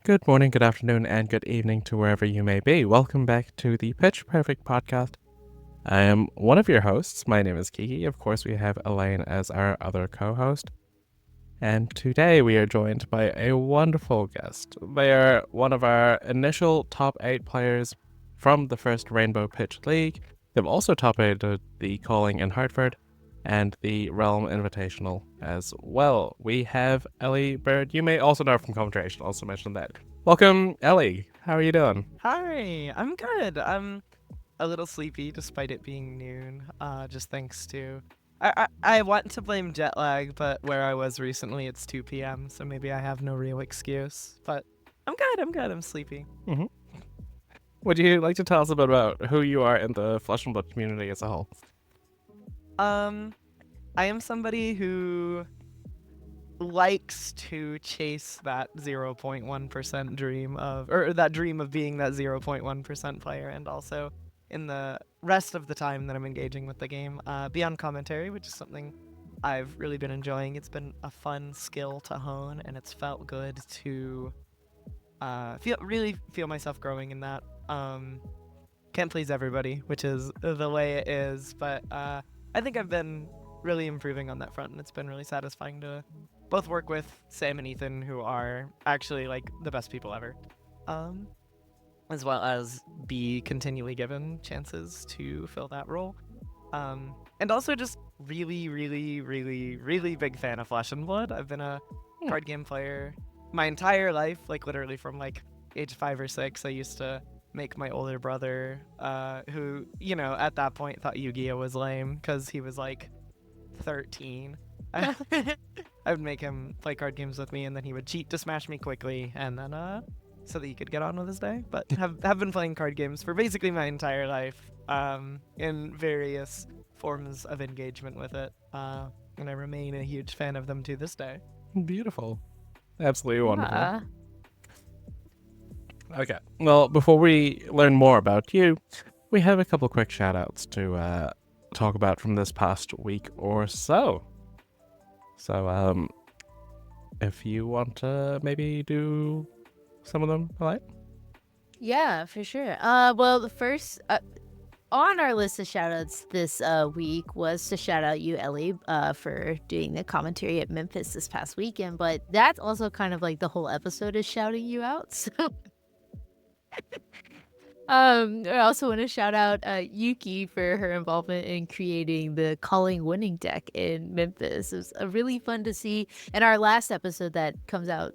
Good morning, good afternoon, and good evening to wherever you may be. Welcome back to the Pitch Perfect podcast. I am one of your hosts. My name is Kiki. Of course, we have Elaine as our other co-host. And today we are joined by a wonderful guest. They are one of our initial top 8 players from the first Rainbow Pitch League. They've also top 8'd the Calling in Hartford and the Realm Invitational as well. We have Elly Bird. You may also know from commentary. I should also mention that. Welcome, Elly. How are you doing? Hi, I'm good. I'm a little sleepy despite it being noon. Just thanks to I want to blame jet lag, but where I was recently it's 2 p.m. so maybe I have no real excuse. But I'm good. I'm sleepy. Mm-hmm. Would you like to tell us a bit about who you are in the Flesh and Blood community as a whole? I am somebody who likes to chase that 0.1% dream or that dream of being that 0.1% player, and also in the rest of the time that I'm engaging with the game, be on commentary, which is something I've really been enjoying. It's been a fun skill to hone, and it's felt good to feel myself growing in that. Can't please everybody, which is the way it is, but I think I've been really improving on that front, and it's been really satisfying to both work with Sam and Ethan, who are actually like the best people ever, as well as be continually given chances to fill that role. And also just really big fan of Flesh and Blood. I've been a card game player my entire life, like literally from like age 5 or 6. I used to make my older brother, who, at that point thought Yu-Gi-Oh was lame because he was like 13. I would make him play card games with me, and then he would cheat to smash me quickly, and then so that he could get on with his day. But have been playing card games for basically my entire life, in various forms of engagement with it, and I remain a huge fan of them to this day. Beautiful. Absolutely wonderful. Yeah. Okay, well, before we learn more about you, we have a couple quick shout-outs to talk about from this past week or so. So, if you want to maybe do some of them, all right? Yeah, for sure. Well, the first on our list of shoutouts this week was to shout out you, Elly, for doing the commentary at Memphis this past weekend. But that's also kind of like the whole episode is shouting you out. So, I also want to shout out Yuki for her involvement in creating the calling winning deck in Memphis. It was really fun to see. In our last episode that comes out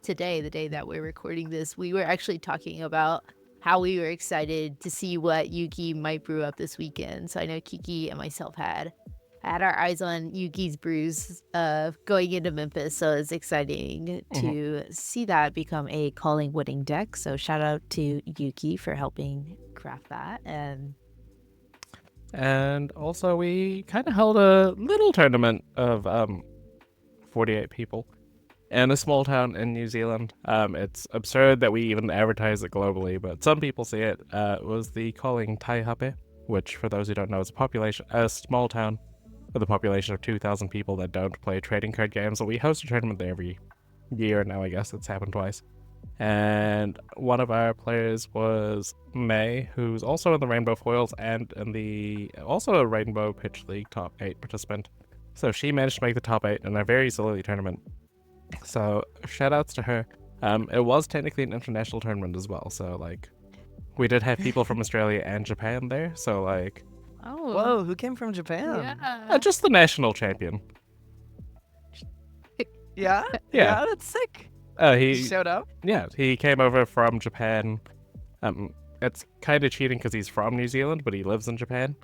today, the day that we're recording this, we were actually talking about how we were excited to see what Yuki might brew up this weekend. So I know Kiki and myself had our eyes on Yuki's brews going into Memphis. So it's exciting to see that become a calling winning deck. So shout out to Yuki for helping craft that. And also, we kind of held a little tournament of 48 people in a small town in New Zealand. It's absurd that we even advertise it globally, but some people see it. It was the Calling Taihape, which, for those who don't know, is a small town with a population of 2,000 people that don't play trading card games. So we host a tournament there every year now. I guess it's happened twice. And one of our players was May, who's also in the Rainbow Foils and also a Rainbow Pitch League top 8 participant. So she managed to make the top 8 in a very silly tournament. So shout outs to her. It was technically an international tournament as well. So like, we did have people from Australia and Japan there. So like, Whoa, who came from Japan? Yeah. just the national champion. Yeah, Yeah. that's sick. He Showed up. Yeah, he came over from Japan. It's kind of cheating because he's from New Zealand, but he lives in Japan.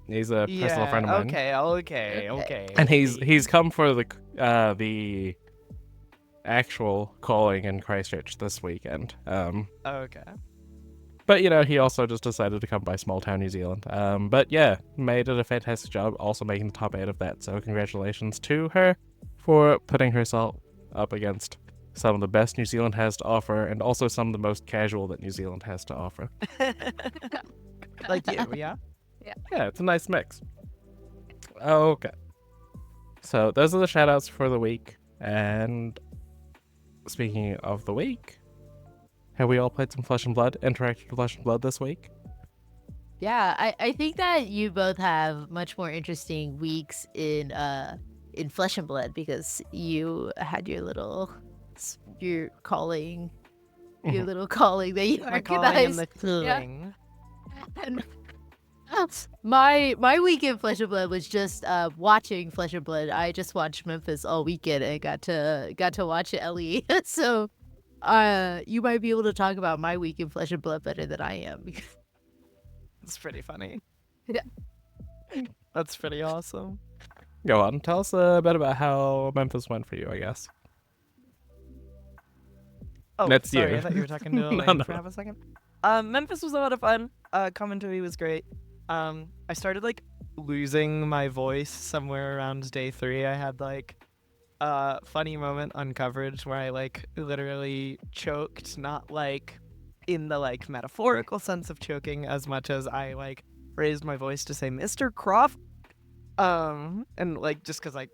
He's a personal friend of mine. Okay. And he's come for the actual calling in Christchurch this weekend. Okay. But he also just decided to come by small town New Zealand. But yeah, May did a fantastic job, also making the top 8 of that. So congratulations to her for putting herself up against some of the best New Zealand has to offer, and also some of the most casual that New Zealand has to offer. Like you, yeah? Yeah, it's a nice mix. Okay. So those are the shoutouts for the week, and speaking of the week, have we all played some Flesh and Blood, interacted with Flesh and Blood this week? Yeah, I think that you both have much more interesting weeks in Flesh and Blood because you had your little your calling your little calling that you My calling and organized. the killing. And my week in Flesh and Blood was just watching Flesh and Blood. I just watched Memphis all weekend and got to watch Elly. So you might be able to talk about my week in Flesh and Blood better than I am. It's pretty funny. Yeah. That's pretty awesome. Go on, tell us a bit about how Memphis went for you, I guess. Oh, That's sorry, you. I thought you were talking to No, Elaine no. for half a second. Memphis was a lot of fun. Commentary was great. I started like losing my voice somewhere around day 3. I had like a funny moment on coverage where I like literally choked, not like in the like metaphorical sense of choking as much as I like raised my voice to say Mr. Croft. And like just cause like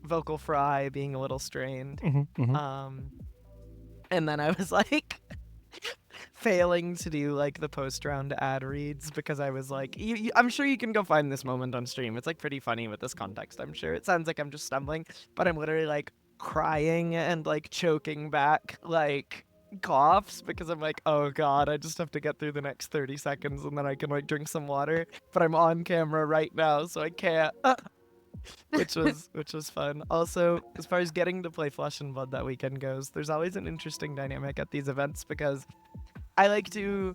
vocal fry being a little strained. And then I was like failing to do like the post round ad reads because I was like, I'm sure you can go find this moment on stream. It's like pretty funny with this context. I'm sure it sounds like I'm just stumbling, but I'm literally like crying and like choking back like coughs because I'm like, oh god, I just have to get through the next 30 seconds and then I can like drink some water. But I'm on camera right now, so I can't. which was fun. Also, as far as getting to play Flesh and Blood that weekend goes, there's always an interesting dynamic at these events because I like to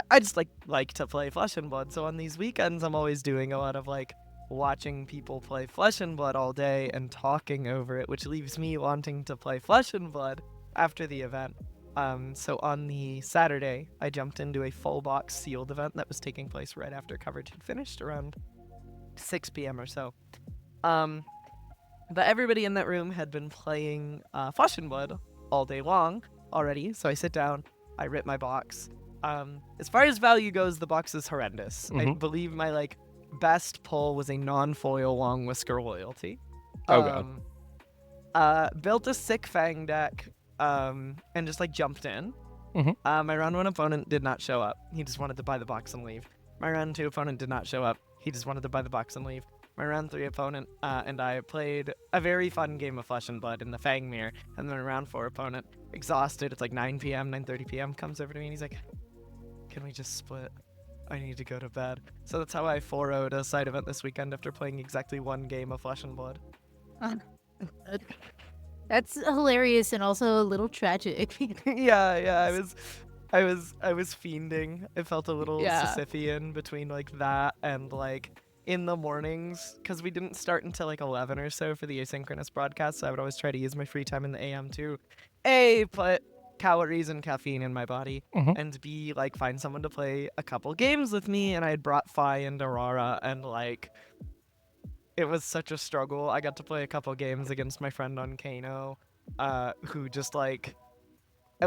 I just like to play Flesh and Blood. So on these weekends I'm always doing a lot of like watching people play Flesh and Blood all day and talking over it, which leaves me wanting to play Flesh and Blood after the event. So on the Saturday, I jumped into a full box sealed event that was taking place right after coverage had finished around 6 p.m. or so. But everybody in that room had been playing Flesh and Blood all day long already, so I sit down, I rip my box. As far as value goes, the box is horrendous. I believe my like best pull was a non-foil long whisker loyalty. Oh god. Built a sick fang deck, and just like jumped in. My round 1 opponent did not show up. He just wanted to buy the box and leave. My round 2 opponent did not show up. He just wanted to buy the box and leave. My round 3 opponent and I played a very fun game of Flesh and Blood in the Fang Mirror. And then round 4 opponent, exhausted, it's like 9 p.m., 9:30 p.m., comes over to me and he's like, can we just split? I need to go to bed. So that's how I 4-0'd a side event this weekend after playing exactly 1 game of Flesh and Blood. That's hilarious and also a little tragic. yeah, I was fiending. I felt a little Yeah. Sisyphean between like that and like in the mornings because we didn't start until like 11 or so for the asynchronous broadcast. So I would always try to use my free time in the AM to put calories and caffeine in my body and B, like find someone to play a couple games with me. And I had brought Fi and Aurora and like it was such a struggle. I got to play a couple games against my friend on Kano, who just like,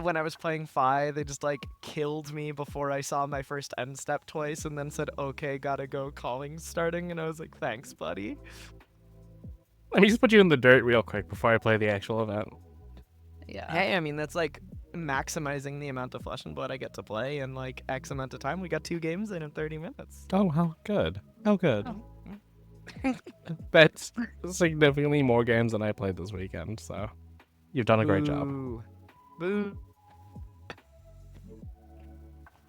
when I was playing Fi, they just like killed me before I saw my first end step twice and then said, okay, gotta go, calling's starting. And I was like, thanks, buddy. Let me just put you in the dirt real quick before I play the actual event. Yeah. Hey, I mean, that's like maximizing the amount of Flesh and Blood I get to play in like X amount of time. We got 2 games in 30 minutes. Oh, how good. How good. Oh. That's significantly more games than I played this weekend, so you've done a great job. Boo.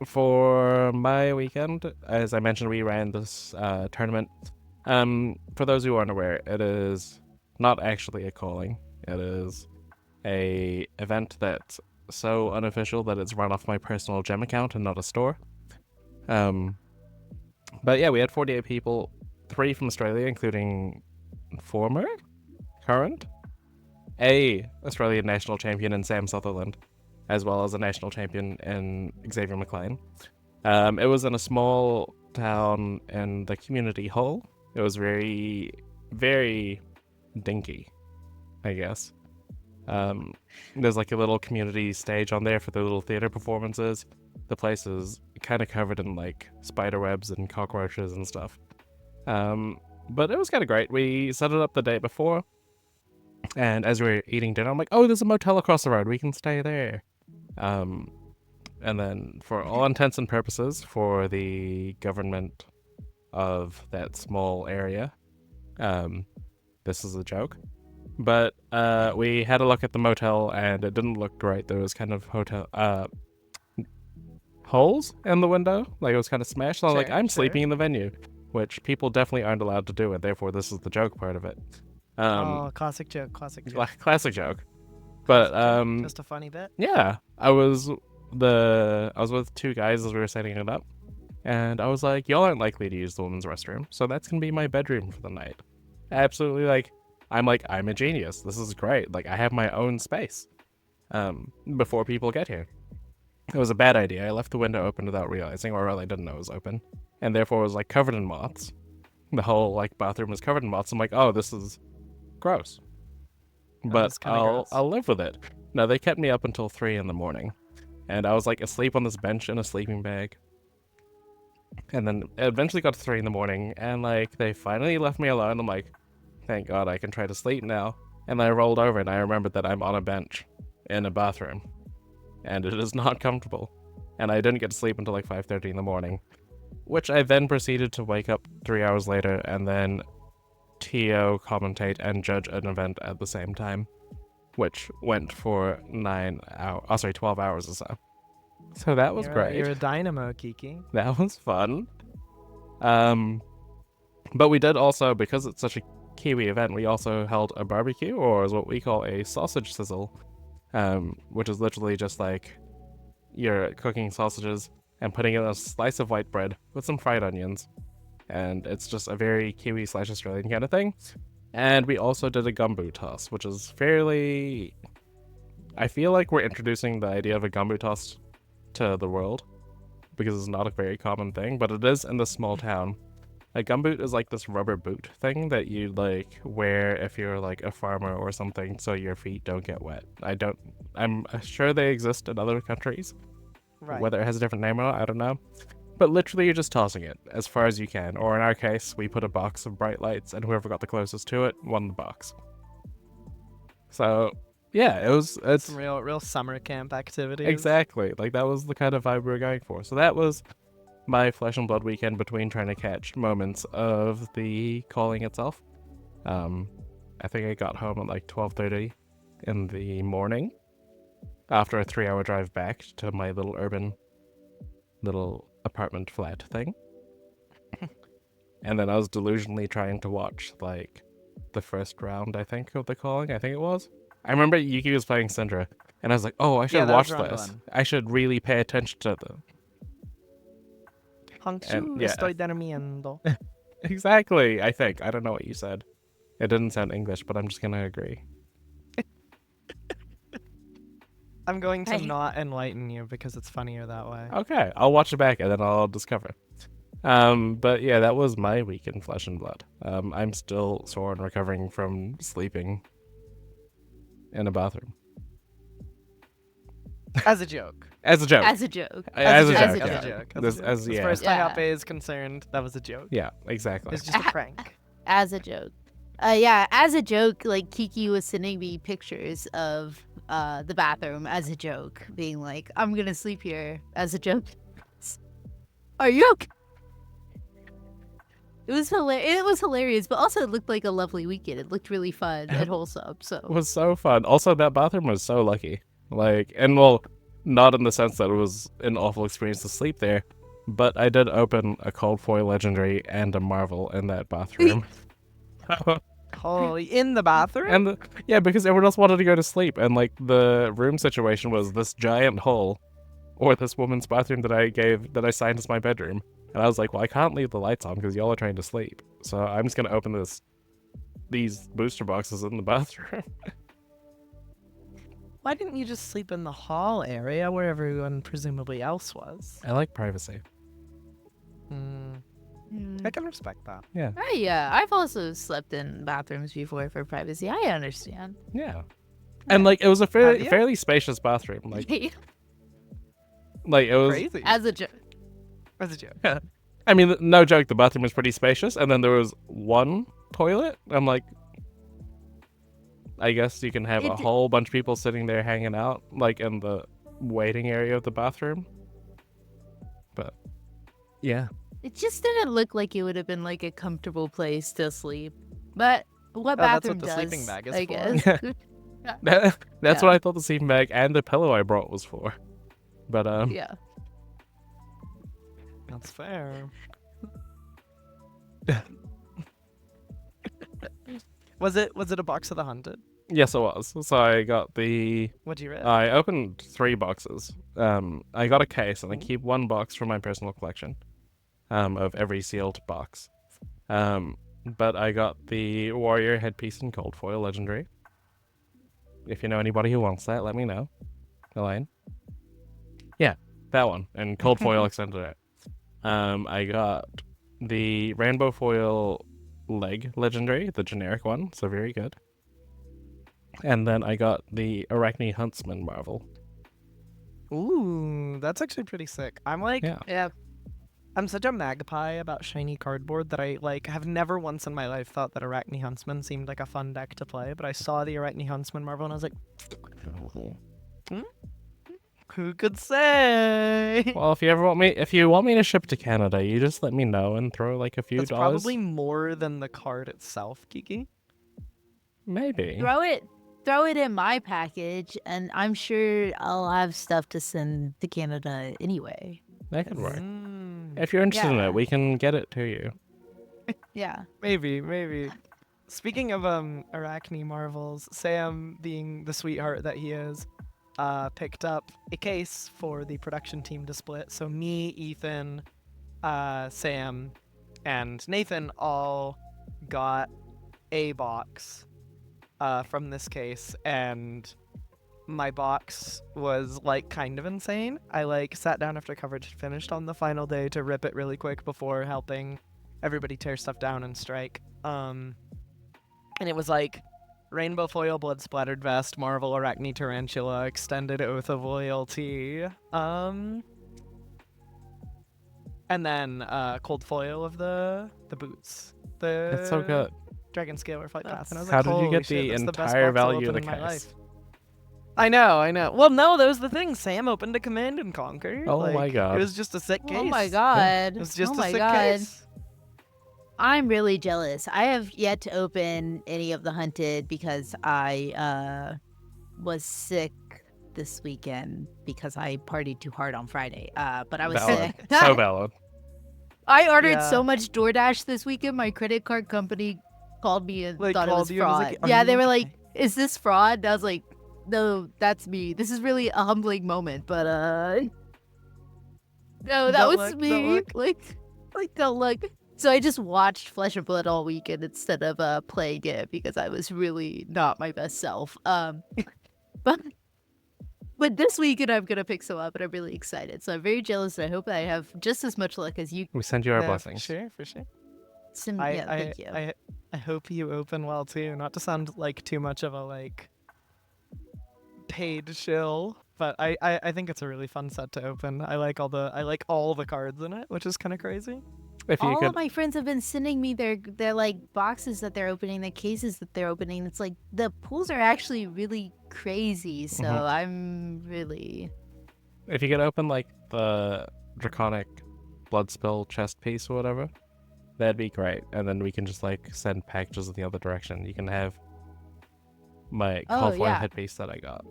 For my weekend, as I mentioned, we ran this tournament. For those who aren't aware, it is not actually a calling. It is a event that's so unofficial that it's run off my personal gem account and not a store. But yeah, we had 48 people, 3 from Australia, including former, current, Australian national champion in Sam Sutherland, as well as a national champion in Xavier McLean. It was in a small town in the community hall. It was very, very dinky, I guess. There's like a little community stage on there for the little theater performances. The place is kind of covered in like spider webs and cockroaches and stuff. But it was kind of great. We set it up the day before. And as we were eating dinner, I'm like, oh, there's a motel across the road. We can stay there. And then for all intents and purposes, for the government of that small area, this is a joke. But we had a look at the motel, and it didn't look great. There was kind of holes in the window, like it was kind of smashed. So I was like, Sure, I'm sure. sleeping in the venue, which people definitely aren't allowed to do, and therefore this is the joke part of it. Oh, classic joke, classic joke. Classic joke. But Classic joke. Just a funny bit. yeah, I was with two guys as we were setting it up, and I was like, y'all aren't likely to use the women's restroom, so that's gonna be my bedroom for the night. Absolutely, I'm a genius. This is great. Like, I have my own space. Before people get here. It was a bad idea. I left the window open without realizing, or I didn't know it was open, and therefore it was like covered in moths. The whole like bathroom was covered in moths. I'm like, oh, this is gross. But is kinda gross. I'll live with it. No, they kept me up until 3 in the morning, and I was like asleep on this bench in a sleeping bag. And then it eventually got to 3 in the morning, and like they finally left me alone. I'm like, thank God I can try to sleep now. And I rolled over and I remembered that I'm on a bench in a bathroom, and it is not comfortable. And I didn't get to sleep until like 5:30 in the morning, which I then proceeded to wake up 3 hours later and then TO, commentate, and judge an event at the same time, which went for 12 hours or so. So that was great. You're a dynamo, Kiki. That was fun. But we did also, because it's such a Kiwi event, we also held a barbecue, or as what we call a sausage sizzle, which is literally just like you're cooking sausages and putting in a slice of white bread with some fried onions. And it's just a very Kiwi/Australian kind of thing. And we also did a gumbo toss, which is fairly... I feel like we're introducing the idea of a gumbo toss to the world, because it's not a very common thing, but it is in this small town. A gumboot is like this rubber boot thing that you like wear if you're like a farmer or something, so your feet don't get wet. I'm sure they exist in other countries. Right. Whether it has a different name or not, I don't know. But literally you're just tossing it as far as you can. Or in our case, we put a box of bright lights, and whoever got the closest to it won the box. So yeah, it's Some real summer camp activities. exactly, like that was the kind of vibe we were going for. So that was my flesh and blood weekend between trying to catch moments of the calling itself. I think I got home at like 12:30 in the morning after a 3-hour drive back to my little urban apartment flat thing. And then I was delusionally trying to watch like the first round, I think, of the calling. I think it was. I remember Yuki was playing Syndra, and I was like, oh, I should that was watch round this. one. I should really pay attention to them. Hangzhou yeah. estoy durmiendo. Exactly, I think. I don't know what you said. It didn't sound English, but I'm just gonna agree. I'm going to Hey. not enlighten you because it's funnier that way. Okay, I'll watch it back and then I'll discover. But yeah, that was my week in Flesh and Blood. I'm still sore and recovering from sleeping in a bathroom. As a joke. As a joke. As a joke. As a as joke. a yeah. joke. This- As yeah. far as Yeah. Tayape is concerned, that was a joke. Yeah, exactly. It's just a prank. As a joke. Yeah, as a joke, like Kiki was sending me pictures of the bathroom as a joke, being like, I'm gonna sleep here as a joke. Are you okay? It was hilarious, but also it looked like a lovely weekend. It looked really fun and wholesome. It So was so fun. Also, that bathroom was so lucky. Like, and well, not in the sense that it was an awful experience to sleep there, but I did open a Cold Foil Legendary and a Marvel in that bathroom. Holy, in the bathroom? And yeah, because everyone else wanted to go to sleep, and like the room situation was this giant hole, or this woman's bathroom that I signed as my bedroom, and I was like, well, I can't leave the lights on because y'all are trying to sleep, so I'm just gonna open these booster boxes in the bathroom. Why didn't you just sleep in the hall area where everyone presumably else was? I like privacy. I can respect that. Yeah, yeah, I've also slept in bathrooms before for privacy. I understand. yeah, and like it was a Have you? fairly spacious bathroom. Like it was. Crazy. As a joke. As a joke. I mean, no joke, the bathroom was pretty spacious, and then there was one toilet. I'm like, I guess you can have a whole bunch of people sitting there hanging out, like in the waiting area of the bathroom. But yeah, It just didn't look like it would have been like a comfortable place to sleep. But what that's what bathroom the does, sleeping bag is I for. guess. that's Yeah. what I thought the sleeping bag and the pillow I brought was for. But Yeah. That's fair. Was it a box of the hunted? yes, it was. So I got the. What'd you read? I opened 3 boxes. I got a case, and I Ooh. keep 1 box for my personal collection. Of every sealed box. But I got the warrior headpiece in cold foil legendary. If you know anybody who wants that, let me know. Elaine. Yeah, that one and cold foil extended it. I got the rainbow foil leg legendary, the generic one, so very good. And then I got the Arachne Huntsman Marvel. Ooh, that's actually pretty sick. I'm like, Yeah. Yeah. I'm such a magpie about shiny cardboard that I like have never once in my life thought that Arachne Huntsman seemed like a fun deck to play. But I saw the Arachne Huntsman Marvel and I was like, who could say? Well, if you want me to ship to Canada, you just let me know and throw like a few That's dollars. probably more than the card itself, Kiki. Maybe. Throw it in my package, and I'm sure I'll have stuff to send to Canada anyway. That could work. Mm, If you're interested in Yeah. it, we can get it to you. Yeah. maybe. Speaking of Arachne Marvels, Sam, being the sweetheart that he is, picked up a case for the production team to split. So me, Ethan, Sam, and Nathan all got a box from this case, and my box was like kind of insane. I like sat down after coverage had finished on the final day to rip it really quick before helping everybody tear stuff down and strike. And it was like rainbow foil blood splattered vest, Marvel Arachne Tarantula, extended oath of loyalty. And then cold foil of the boots. It's so good. Dragon Scalar Flight Path. And I was How like, did you "Holy get shit, the that's best entire box I'll value of open the in my case? life." I know. Well, no, that was the thing. Sam opened a Command and Conquer. Oh my like, God. It was just a sick case. Oh my god. It was just oh a my sick god. case. I'm really jealous. I have yet to open any of the hunted because I was sick this weekend because I partied too hard on Friday. But I was Valid. sick. So valid. I ordered Yeah. so much DoorDash this weekend. My credit card company called me and Like, thought it called was you and was fraud. like, "Are Yeah, you they were okay?" like, "Is this fraud?" And I was like, "No, that's me. This is really a humbling moment, but no, that Don't was look, me. don't look. Like don't look." So I just watched Flesh and Blood all weekend instead of playing it because I was really not my best self. But this weekend I'm gonna pick some up, and I'm really excited. So I'm very jealous, and I hope I have just as much luck as you. We send you our Yeah, blessings. For sure. Yeah, thank you. I hope you open well too. Not to sound like too much of a like paid shill, but I think it's a really fun set to open. I like all the cards in it, which is kind of crazy. If you All could, of my friends have been sending me their like boxes that they're opening, the cases that they're opening. It's like the pools are actually really crazy. So Mhm. I'm really if you could open like the draconic blood spill chest piece or whatever, that'd be great. And then we can just like send packages in the other direction. You can have my Oh, cold foil yeah. headpiece that I got.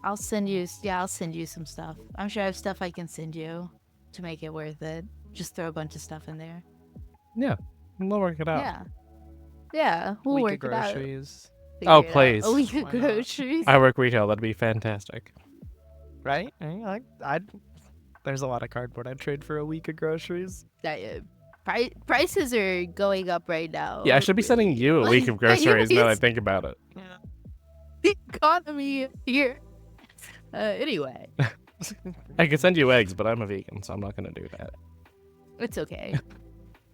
I'll send you some stuff. I'm sure I have stuff I can send you to make it worth it. Just throw a bunch of stuff in there. Yeah, we'll work it out. Yeah, we'll Week work of it out. groceries, Oh, Figure it out. please. A week Why of not? groceries. I work retail. That'd be fantastic. right? There's a lot of cardboard. I'd trade for a week of groceries. Prices are going up right now. Yeah, I should be sending you a week of groceries now that I think about it. Yeah. The economy here. Anyway, I could send you eggs, but I'm a vegan, so I'm not gonna do that. it's okay.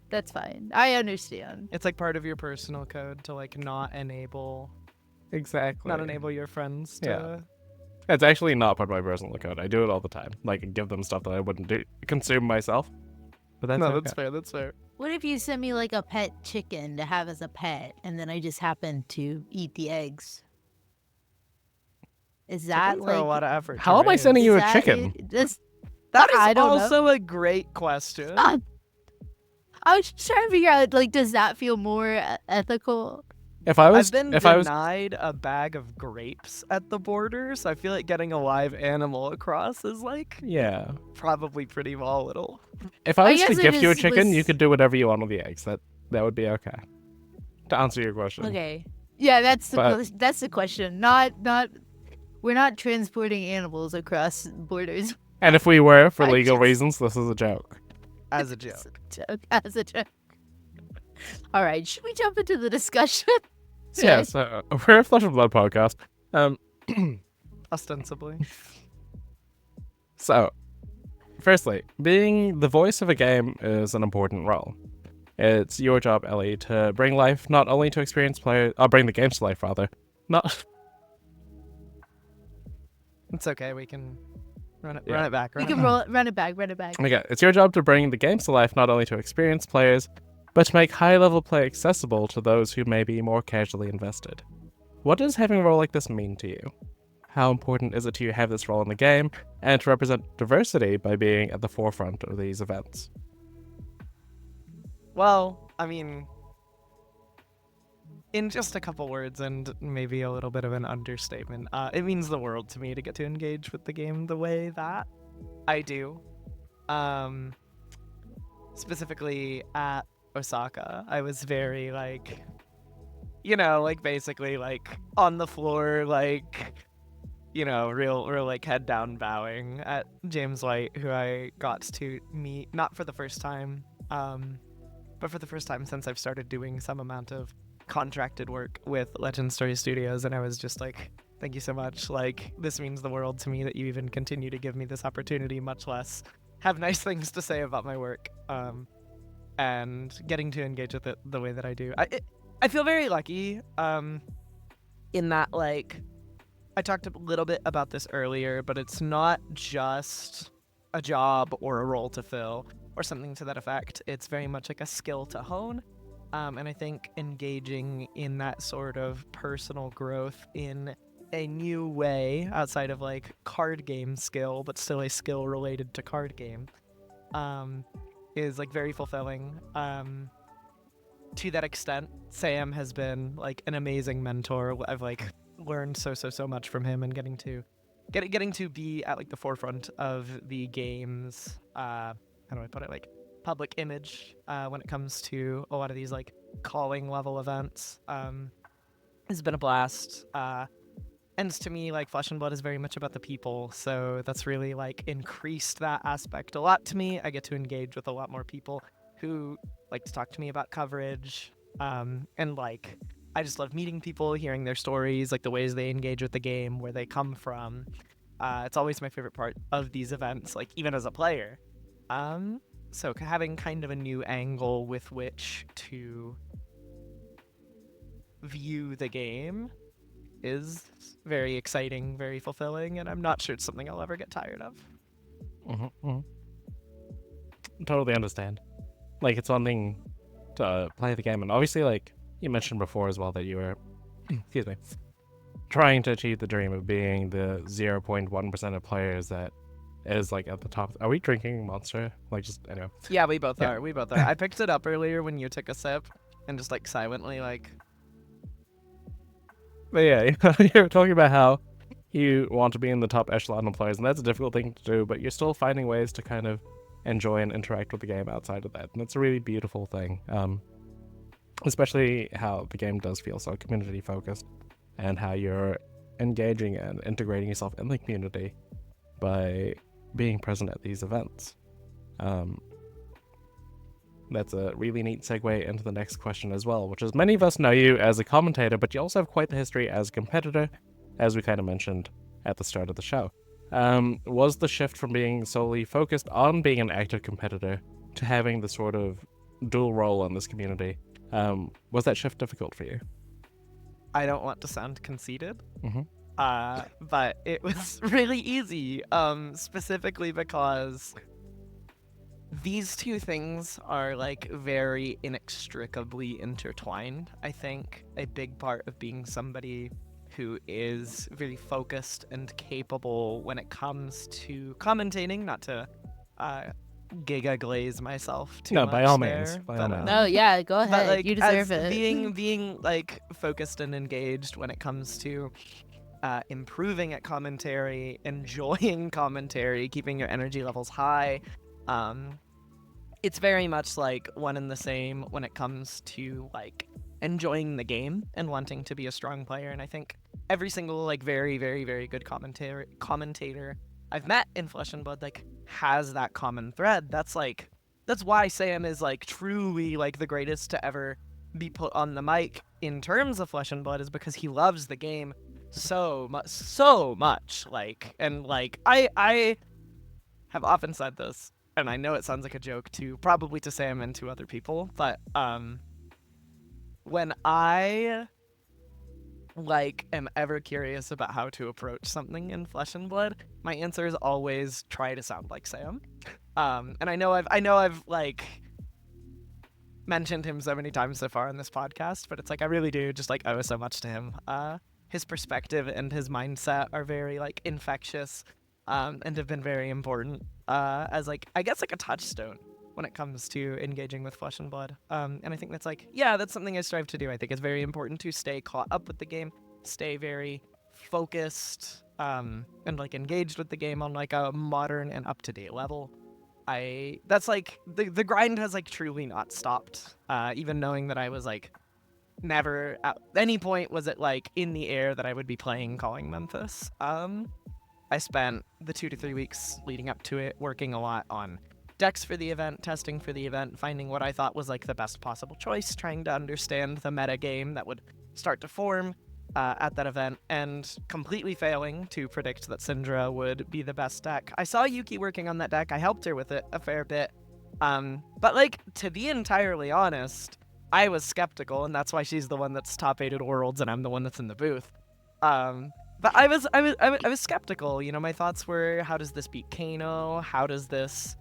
That's fine. I understand. It's like part of your personal code to like not enable Exactly. your friends to. Yeah. It's actually not part of my personal code. I do it all the time. Like, give them stuff that I wouldn't consume myself. But that's No, okay. that's fair. That's fair. What if you send me like a pet chicken to have as a pet, and then I just happen to eat the eggs? Is that Chickens are a like? lot of effort. to How am I raise. sending Is you a that chicken? That is I don't know. also a great question. I was just trying to figure out, like, does that feel more ethical? If I was, I've been if I was, denied a bag of grapes at the border, so I feel like getting a live animal across is like yeah. probably pretty volatile. If I I was to guess it gift you a is- chicken, you was- could do whatever you want with the eggs. That would be okay. To answer your question. Okay. Yeah, that's the But- that's the question. Not we're not transporting animals across borders. And if we were, for I legal just- reasons, this is a joke. As a joke. As a joke. All right, should we jump into the discussion? Yeah, so we're a Flesh and Blood podcast. Ostensibly. So, firstly, being the voice of a game is an important role. It's your job, Elly, to bring life not only to experienced players, bring the games to life rather. Not It's okay, we can run it Yeah. back. We Run it can back. run it back, run it back. okay. It's your job to bring the games to life not only to experienced players, but to make high-level play accessible to those who may be more casually invested. What does having a role like this mean to you? How important is it to you to have this role in the game and to represent diversity by being at the forefront of these events? Well, I mean, in just a couple words and maybe a little bit of an understatement, it means the world to me to get to engage with the game the way that I do. Specifically at Osaka, I was very like, basically like on the floor, like, real like head down bowing at James White, who I got to meet not for the first time, but for the first time since I've started doing some amount of contracted work with Legend Story Studios, and I was just like, thank you so much. Like, this means the world to me that you even continue to give me this opportunity, much less have nice things to say about my work. And getting to engage with it the way that I do. I feel very lucky in that, like, I talked a little bit about this earlier, but it's not just a job or a role to fill or something to that effect. It's very much like a skill to hone. And I think engaging in that sort of personal growth in a new way outside of like card game skill, but still a skill related to card game, is like very fulfilling. To that extent, Sam has been like an amazing mentor. I've like learned so much from him, and getting to be at like the forefront of the game's how do I put it, like public image when it comes to a lot of these like calling level events has been a blast. And to me, like, Flesh and Blood is very much about the people, so that's really like increased that aspect a lot to me. I get to engage with a lot more people who like to talk to me about coverage, and like I just love meeting people, hearing their stories, like the ways they engage with the game, where they come from. It's always my favorite part of these events, like even as a player. So having kind of a new angle with which to view the game is very exciting, very fulfilling, and I'm not sure it's something I'll ever get tired of. Totally understand. Like, it's one thing to play the game, and obviously, like, you mentioned before as well that you were, excuse me, trying to achieve the dream of being the 0.1% of players that is, like, at the top. Are we drinking Monster? Like, just, anyway. Yeah, we both Yeah. are. We both are. I picked it up earlier when you took a sip and just like silently like. But yeah, you're talking about how you want to be in the top echelon of players, and that's a difficult thing to do, but you're still finding ways to kind of enjoy and interact with the game outside of that, and it's a really beautiful thing. Especially how the game does feel so community focused, and how you're engaging and integrating yourself in the community by being present at these events. That's a really neat segue into the next question as well, which is many of us know you as a commentator, but you also have quite the history as a competitor, as we kind of mentioned at the start of the show. Was the shift from being solely focused on being an active competitor to having the sort of dual role in this community, was that shift difficult for you? I don't want to sound conceited, Mm-hmm. but it was really easy, specifically because these two things are like very inextricably intertwined. I think a big part of being somebody who is very focused and capable when it comes to commentating, not to giga glaze myself too No, much by all there, means, by but, all means. No, yeah, go but ahead. like You deserve as it. being like focused and engaged when it comes to improving at commentary, enjoying commentary, keeping your energy levels high. It's very much like one and the same when it comes to like enjoying the game and wanting to be a strong player. And I think every single like very, very, very good commentator I've met in Flesh and Blood like has that common thread. That's why Sam is like truly like the greatest to ever be put on the mic in terms of Flesh and Blood, is because he loves the game so much. Like, and like I have often said this, and I know it sounds like a joke to probably to Sam and to other people, but when I like am ever curious about how to approach something in Flesh and Blood, my answer is always try to sound like Sam. And I know I've like mentioned him so many times so far in this podcast, but it's like I really do just like owe so much to him. His perspective and his mindset are very like infectious, and have been very important as like I guess like a touchstone when it comes to engaging with Flesh and Blood. And I think that's like, yeah, that's something I strive to do. I think it's very important to stay caught up with the game, stay very focused, and like engaged with the game on like a modern and up to date level. That's like the grind has like truly not stopped. Even knowing that I was like never at any point was it like in the air that I would be playing Calling Memphis. I spent the 2 to 3 weeks leading up to it working a lot on decks for the event, testing for the event, finding what I thought was like the best possible choice, trying to understand the meta game that would start to form at that event, and completely failing to predict that Syndra would be the best deck. I saw Yuki working on that deck. I helped her with it a fair bit. But like, to be entirely honest, I was skeptical, and that's why she's the one that's top 8 at Worlds and I'm the one that's in the booth. But I was skeptical. You know, my thoughts were, how does this beat Kano? How does this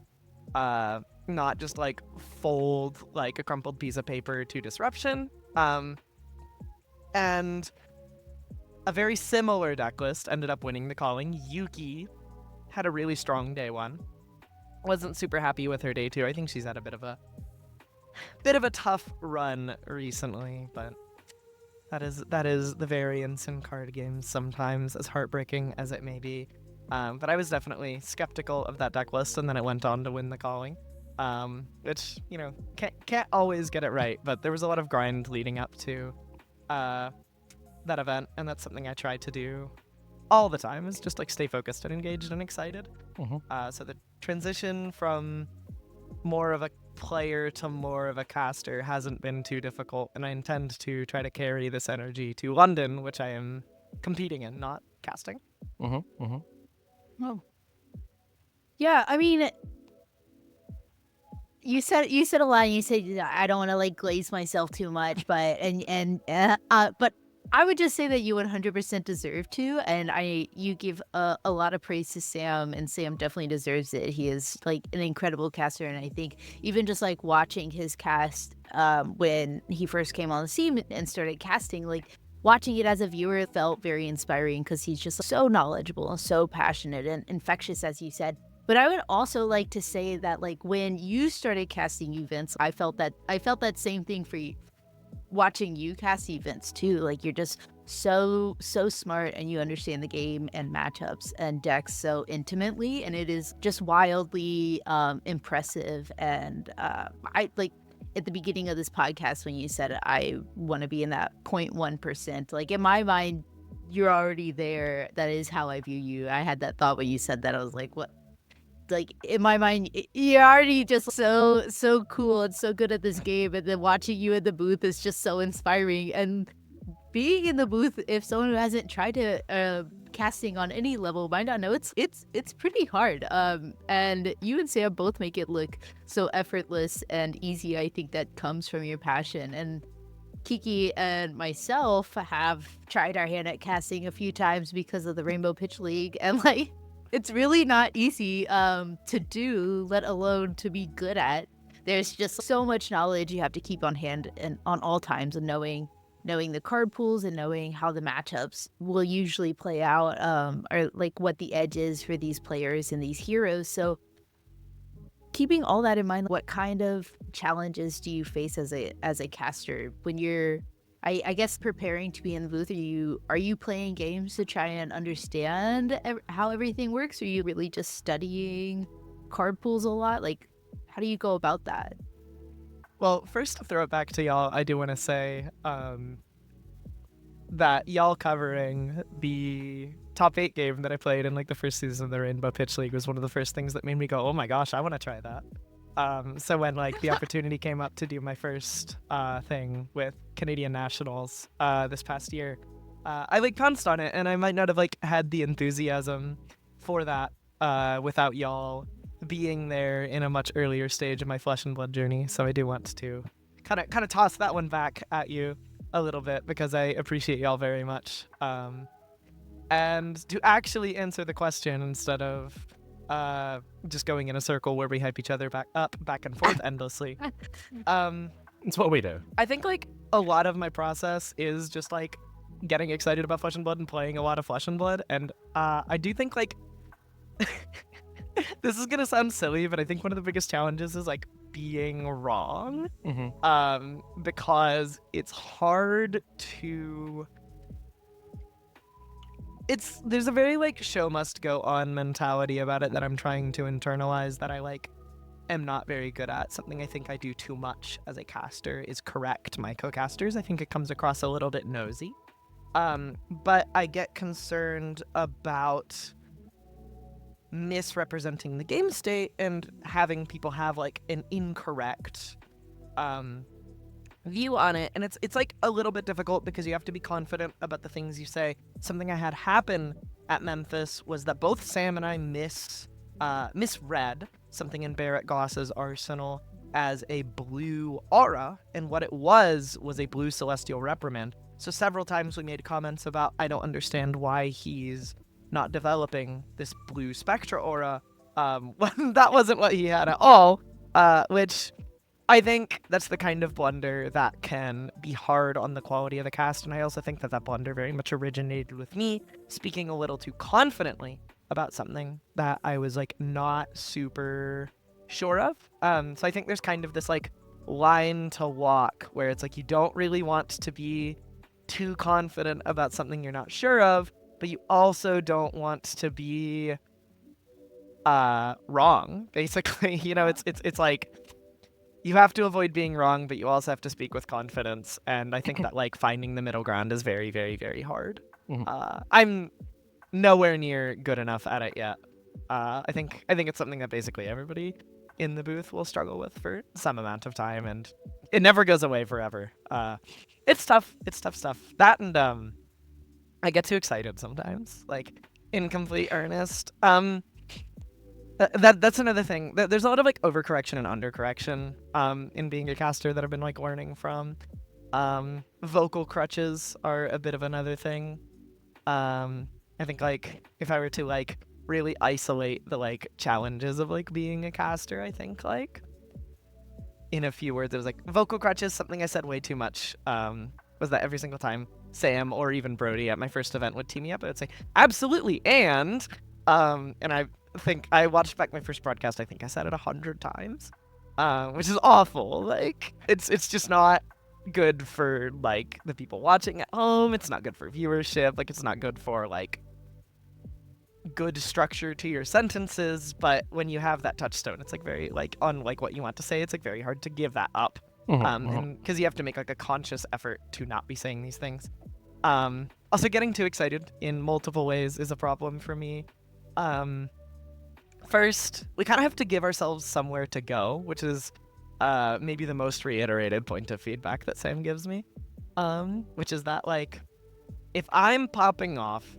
not just like fold like a crumpled piece of paper to disruption? And a very similar deck list ended up winning the calling. Yuki had a really strong day 1. Wasn't super happy with her day 2. I think she's had a bit of a tough run recently, but that is the variance in card games sometimes, as heartbreaking as it may be. But I was definitely skeptical of that deck list, and then it went on to win the calling. Which, you know, can't always get it right, but there was a lot of grind leading up to that event, and that's something I try to do all the time, is just like stay focused and engaged and excited. So the transition from more of a player to more of a caster hasn't been too difficult, and I intend to try to carry this energy to London, which I am competing in, not casting. Oh. Yeah, I mean, you said a lot. And you said I don't want to like glaze myself too much, but but I would just say that you 100% deserve to, and you give a lot of praise to Sam, and Sam definitely deserves it. He is like an incredible caster, and I think even just like watching his cast when he first came on the scene and started casting, like watching it as a viewer felt very inspiring because he's just so knowledgeable, so passionate, and infectious, as you said. But I would also like to say that like when you started casting events, I felt that same thing for you. Watching you cast events too, like you're just so smart, and you understand the game and matchups and decks so intimately, and it is just wildly impressive. And I like at the beginning of this podcast when you said I want to be in that 0.1%, like in my mind you're already there. That is how I view you. I had that thought when you said that. I was like, what? Like in my mind, you're already just so cool and so good at this game, and then watching you in the booth is just so inspiring. And being in the booth, if someone who hasn't tried to casting on any level might not know, it's pretty hard. And you and Sam both make it look so effortless and easy. I think that comes from your passion. And Kiki and myself have tried our hand at casting a few times because of the Rainbow Pitch League, and like It's really not easy to do, let alone to be good at. There's just so much knowledge you have to keep on hand and on all times, and knowing the card pools and knowing how the matchups will usually play out, or like what the edge is for these players and these heroes. So keeping all that in mind, what kind of challenges do you face as a caster when you're, I guess, preparing to be in the booth? Are you playing games to try and understand how everything works? Or are you really just studying card pools a lot? Like, how do you go about that? Well, first to throw it back to y'all, I do want to say that y'all covering the top 8 game that I played in like the first season of the Rainbow Pitch League was one of the first things that made me go, oh my gosh, I want to try that. So when like the opportunity came up to do my first thing with Canadian Nationals this past year, I like pounced on it, and I might not have like had the enthusiasm for that without y'all being there in a much earlier stage of my Flesh and Blood journey. So I do want to kind of toss that one back at you a little bit, because I appreciate y'all very much. And to actually answer the question instead of just going in a circle where we hype each other back and forth endlessly. It's what we do. I think like a lot of my process is just like getting excited about Flesh and Blood and playing a lot of Flesh and Blood. And I do think like this is gonna sound silly, but I think one of the biggest challenges is like being wrong. Because it's hard to there's a very like show must go on mentality about it that I'm trying to internalize, that I like am not very good at. Something I think I do too much as a caster is correct my co-casters. I think it comes across a little bit nosy. But I get concerned about misrepresenting the game state and having people have like an incorrect view on it, and it's like a little bit difficult because you have to be confident about the things you say. Something I had happen at Memphis was that both Sam and I misread something in Barrett Goss's arsenal as a blue aura, and what it was a blue celestial reprimand. So several times we made comments about, I don't understand why he's not developing this blue spectra aura, when that wasn't what he had at all, which I think that's the kind of blunder that can be hard on the quality of the cast, and I also think that blunder very much originated with me speaking a little too confidently about something that I was like not super sure of. So I think there's kind of this like line to walk where it's like you don't really want to be too confident about something you're not sure of, but you also don't want to be wrong, basically. You know, it's like you have to avoid being wrong, but you also have to speak with confidence, and I think that like finding the middle ground is very, very, very hard. I'm nowhere near good enough at it yet. I think it's something that basically everybody in the booth will struggle with for some amount of time, and it never goes away forever. It's tough. It's tough stuff. That and I get too excited sometimes, like in complete earnest. That's another thing. There's a lot of like overcorrection and undercorrection in being a caster that I've been like learning from. Vocal crutches are a bit of another thing. I think like if I were to like really isolate the like challenges of like being a caster, I think like in a few words, it was like vocal crutches. Something I said way too much was that every single time Sam or even Brody at my first event would tee me up, I would say absolutely, and I think I watched back my first broadcast. I think I said it 100 times, which is awful. Like it's just not good for like the people watching at home. It's not good for viewership. Like it's not good for like good structure to your sentences. But when you have that touchstone, it's like very like on like what you want to say. It's like very hard to give that up, and because you have to make like a conscious effort to not be saying these things. Also, getting too excited in multiple ways is a problem for me. First, we kind of have to give ourselves somewhere to go, which is maybe the most reiterated point of feedback that Sam gives me, which is that, like, if I'm popping off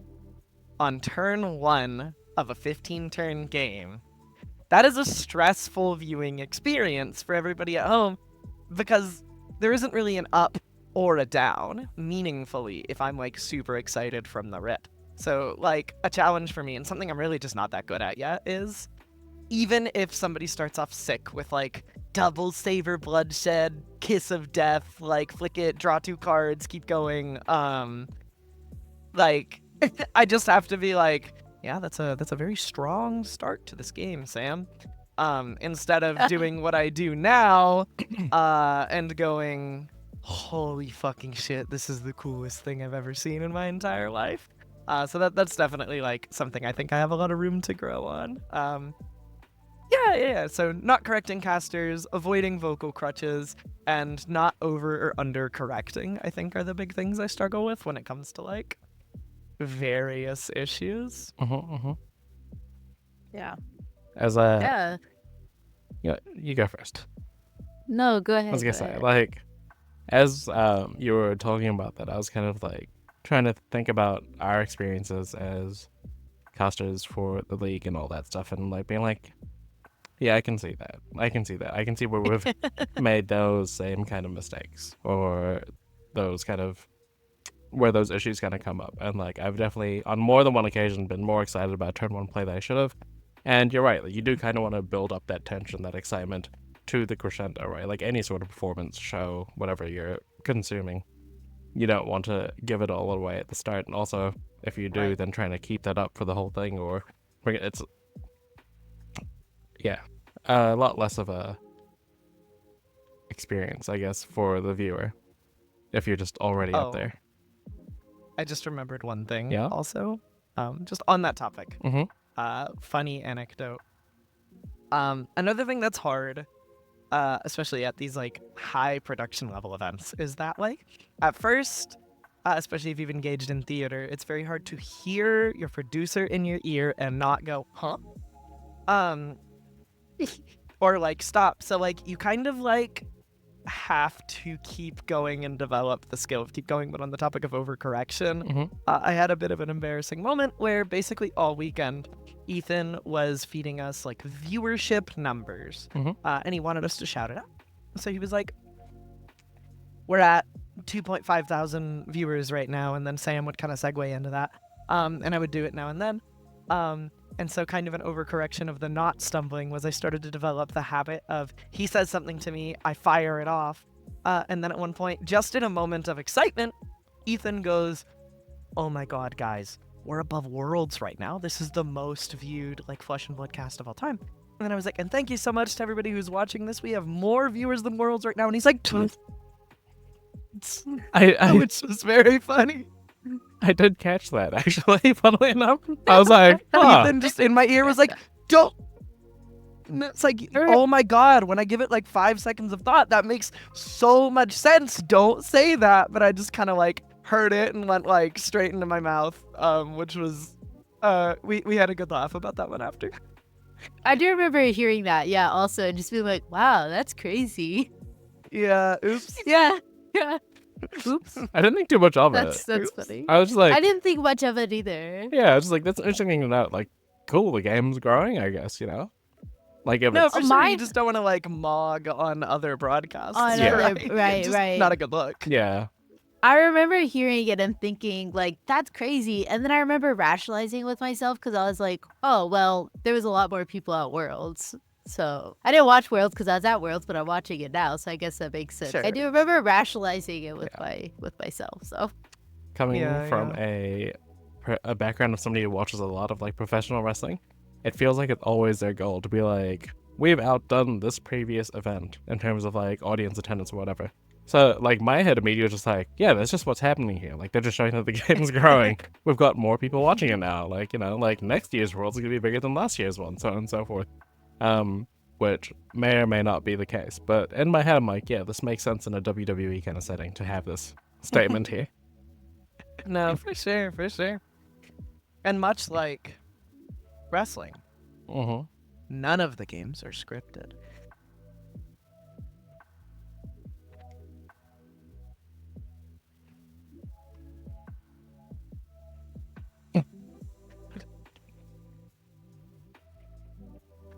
on turn 1 of a 15-turn game, that is a stressful viewing experience for everybody at home, because there isn't really an up or a down, meaningfully, if I'm, like, super excited from the rip. So, like, a challenge for me, and something I'm really just not that good at yet, is even if somebody starts off sick with, like, double saver bloodshed, kiss of death, like, flick it, draw 2 cards, keep going, like, I just have to be like, yeah, that's a very strong start to this game, Sam. Instead of doing what I do now, and going, holy fucking shit, this is the coolest thing I've ever seen in my entire life. So that's definitely like something I think I have a lot of room to grow on. Yeah. So not correcting casters, avoiding vocal crutches, and not over or under correcting, I think are the big things I struggle with when it comes to like various issues. Yeah. As a, Yeah. you go first. No, go ahead. I was gonna go say, ahead. like, as you were talking about that, I was kind of like trying to think about our experiences as casters for the league and all that stuff, and like being like, yeah, I can see that. I can see where we've made those same kind of mistakes, or those kind of where those issues kind of come up. And like, I've definitely on more than one occasion been more excited about turn 1 play than I should have. And you're right, like, you do kind of want to build up that tension, that excitement to the crescendo, right? Like any sort of performance, show, whatever you're consuming, you don't want to give it all away at the start. And also, if you do, Right. then trying to keep that up for the whole thing, or bring it, it's, yeah, a lot less of a experience, I guess, for the viewer if you're just already up Oh. there. I just remembered one thing Yeah? also, just on that topic. Mm-hmm. Funny anecdote. Another thing that's hard, especially at these like high production level events, is that like at first, especially if you've engaged in theater, it's very hard to hear your producer in your ear and not go, huh? Or like stop. So like you kind of like have to keep going and develop the skill of keep going. But on the topic of overcorrection, Mm-hmm. I had a bit of an embarrassing moment where basically all weekend Ethan was feeding us like viewership numbers, Mhm. and he wanted us to shout it out. So he was like, we're at 2.5 thousand viewers right now, and then Sam would kind of segue into that, and I would do it now and then. And so kind of an overcorrection of the not stumbling was I started to develop the habit of he says something to me, I fire it off, and then at one point, just in a moment of excitement, Ethan goes, oh my god, guys, we're above Worlds right now. This is the most viewed like Flesh and Blood cast of all time. And then I was like, and thank you so much to everybody who's watching this. We have more viewers than Worlds right now. And he's like, which was very funny. I did catch that, actually, funnily enough. I was like, huh. Ethan just in my ear was like, don't. And it's like, oh my god, when I give it like 5 seconds of thought, that makes so much sense. Don't say that. But I just kind of like heard it and went like straight into my mouth, which was, we had a good laugh about that one after. I do remember hearing that, yeah, also, and just being like, wow, that's crazy. Yeah, oops. Yeah. Oops. I didn't think too much of That's it. funny. I was just like, I didn't think much of it either. yeah, I was just like, that's interesting to note. Like, cool, the game's growing, I guess, you know? Like, if No, it's, for sure, mine- you just don't want to like mog on other broadcasts. On Yeah. other- right, Just right. Not a good look. yeah. I remember hearing it and thinking, like, that's crazy. And then I remember rationalizing with myself because I was like, oh, well, there was a lot more people at Worlds. So I didn't watch Worlds because I was at Worlds, but I'm watching it now. So I guess that makes sense. Sure. I do remember rationalizing it with myself. So Coming Yeah, from a background of somebody who watches a lot of, like, professional wrestling, it feels like it's always their goal to be like, we've outdone this previous event in terms of, like, audience attendance or whatever. So, like, my head immediately was just like, yeah, that's just what's happening here. Like, they're just showing that the game's growing. We've got more people watching it now. Like, you know, like, next year's World's going to be bigger than last year's one, so on and so forth. Which may or may not be the case. But in my head, I'm like, yeah, this makes sense in a WWE kind of setting to have this statement here. No, for sure, for sure. And much like wrestling, Mm-hmm. none of the games are scripted.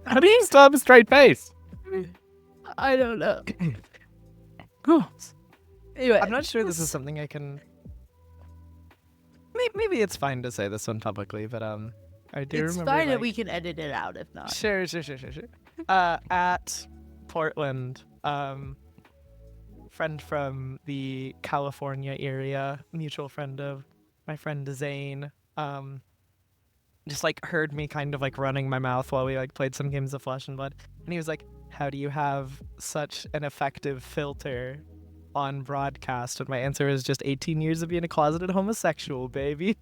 How do you still have a straight face? I don't know. Anyway, I'm not sure this is something I can. maybe it's fine to say this one publicly, but I do It's remember. fine that like- we can edit it out if not. Sure. At Portland, friend from the California area, mutual friend of my friend Zane, just like heard me kind of like running my mouth while we like played some games of Flesh and Blood, and he was like, "How do you have such an effective filter on broadcast?" And my answer is just 18 years of being a closeted homosexual, baby.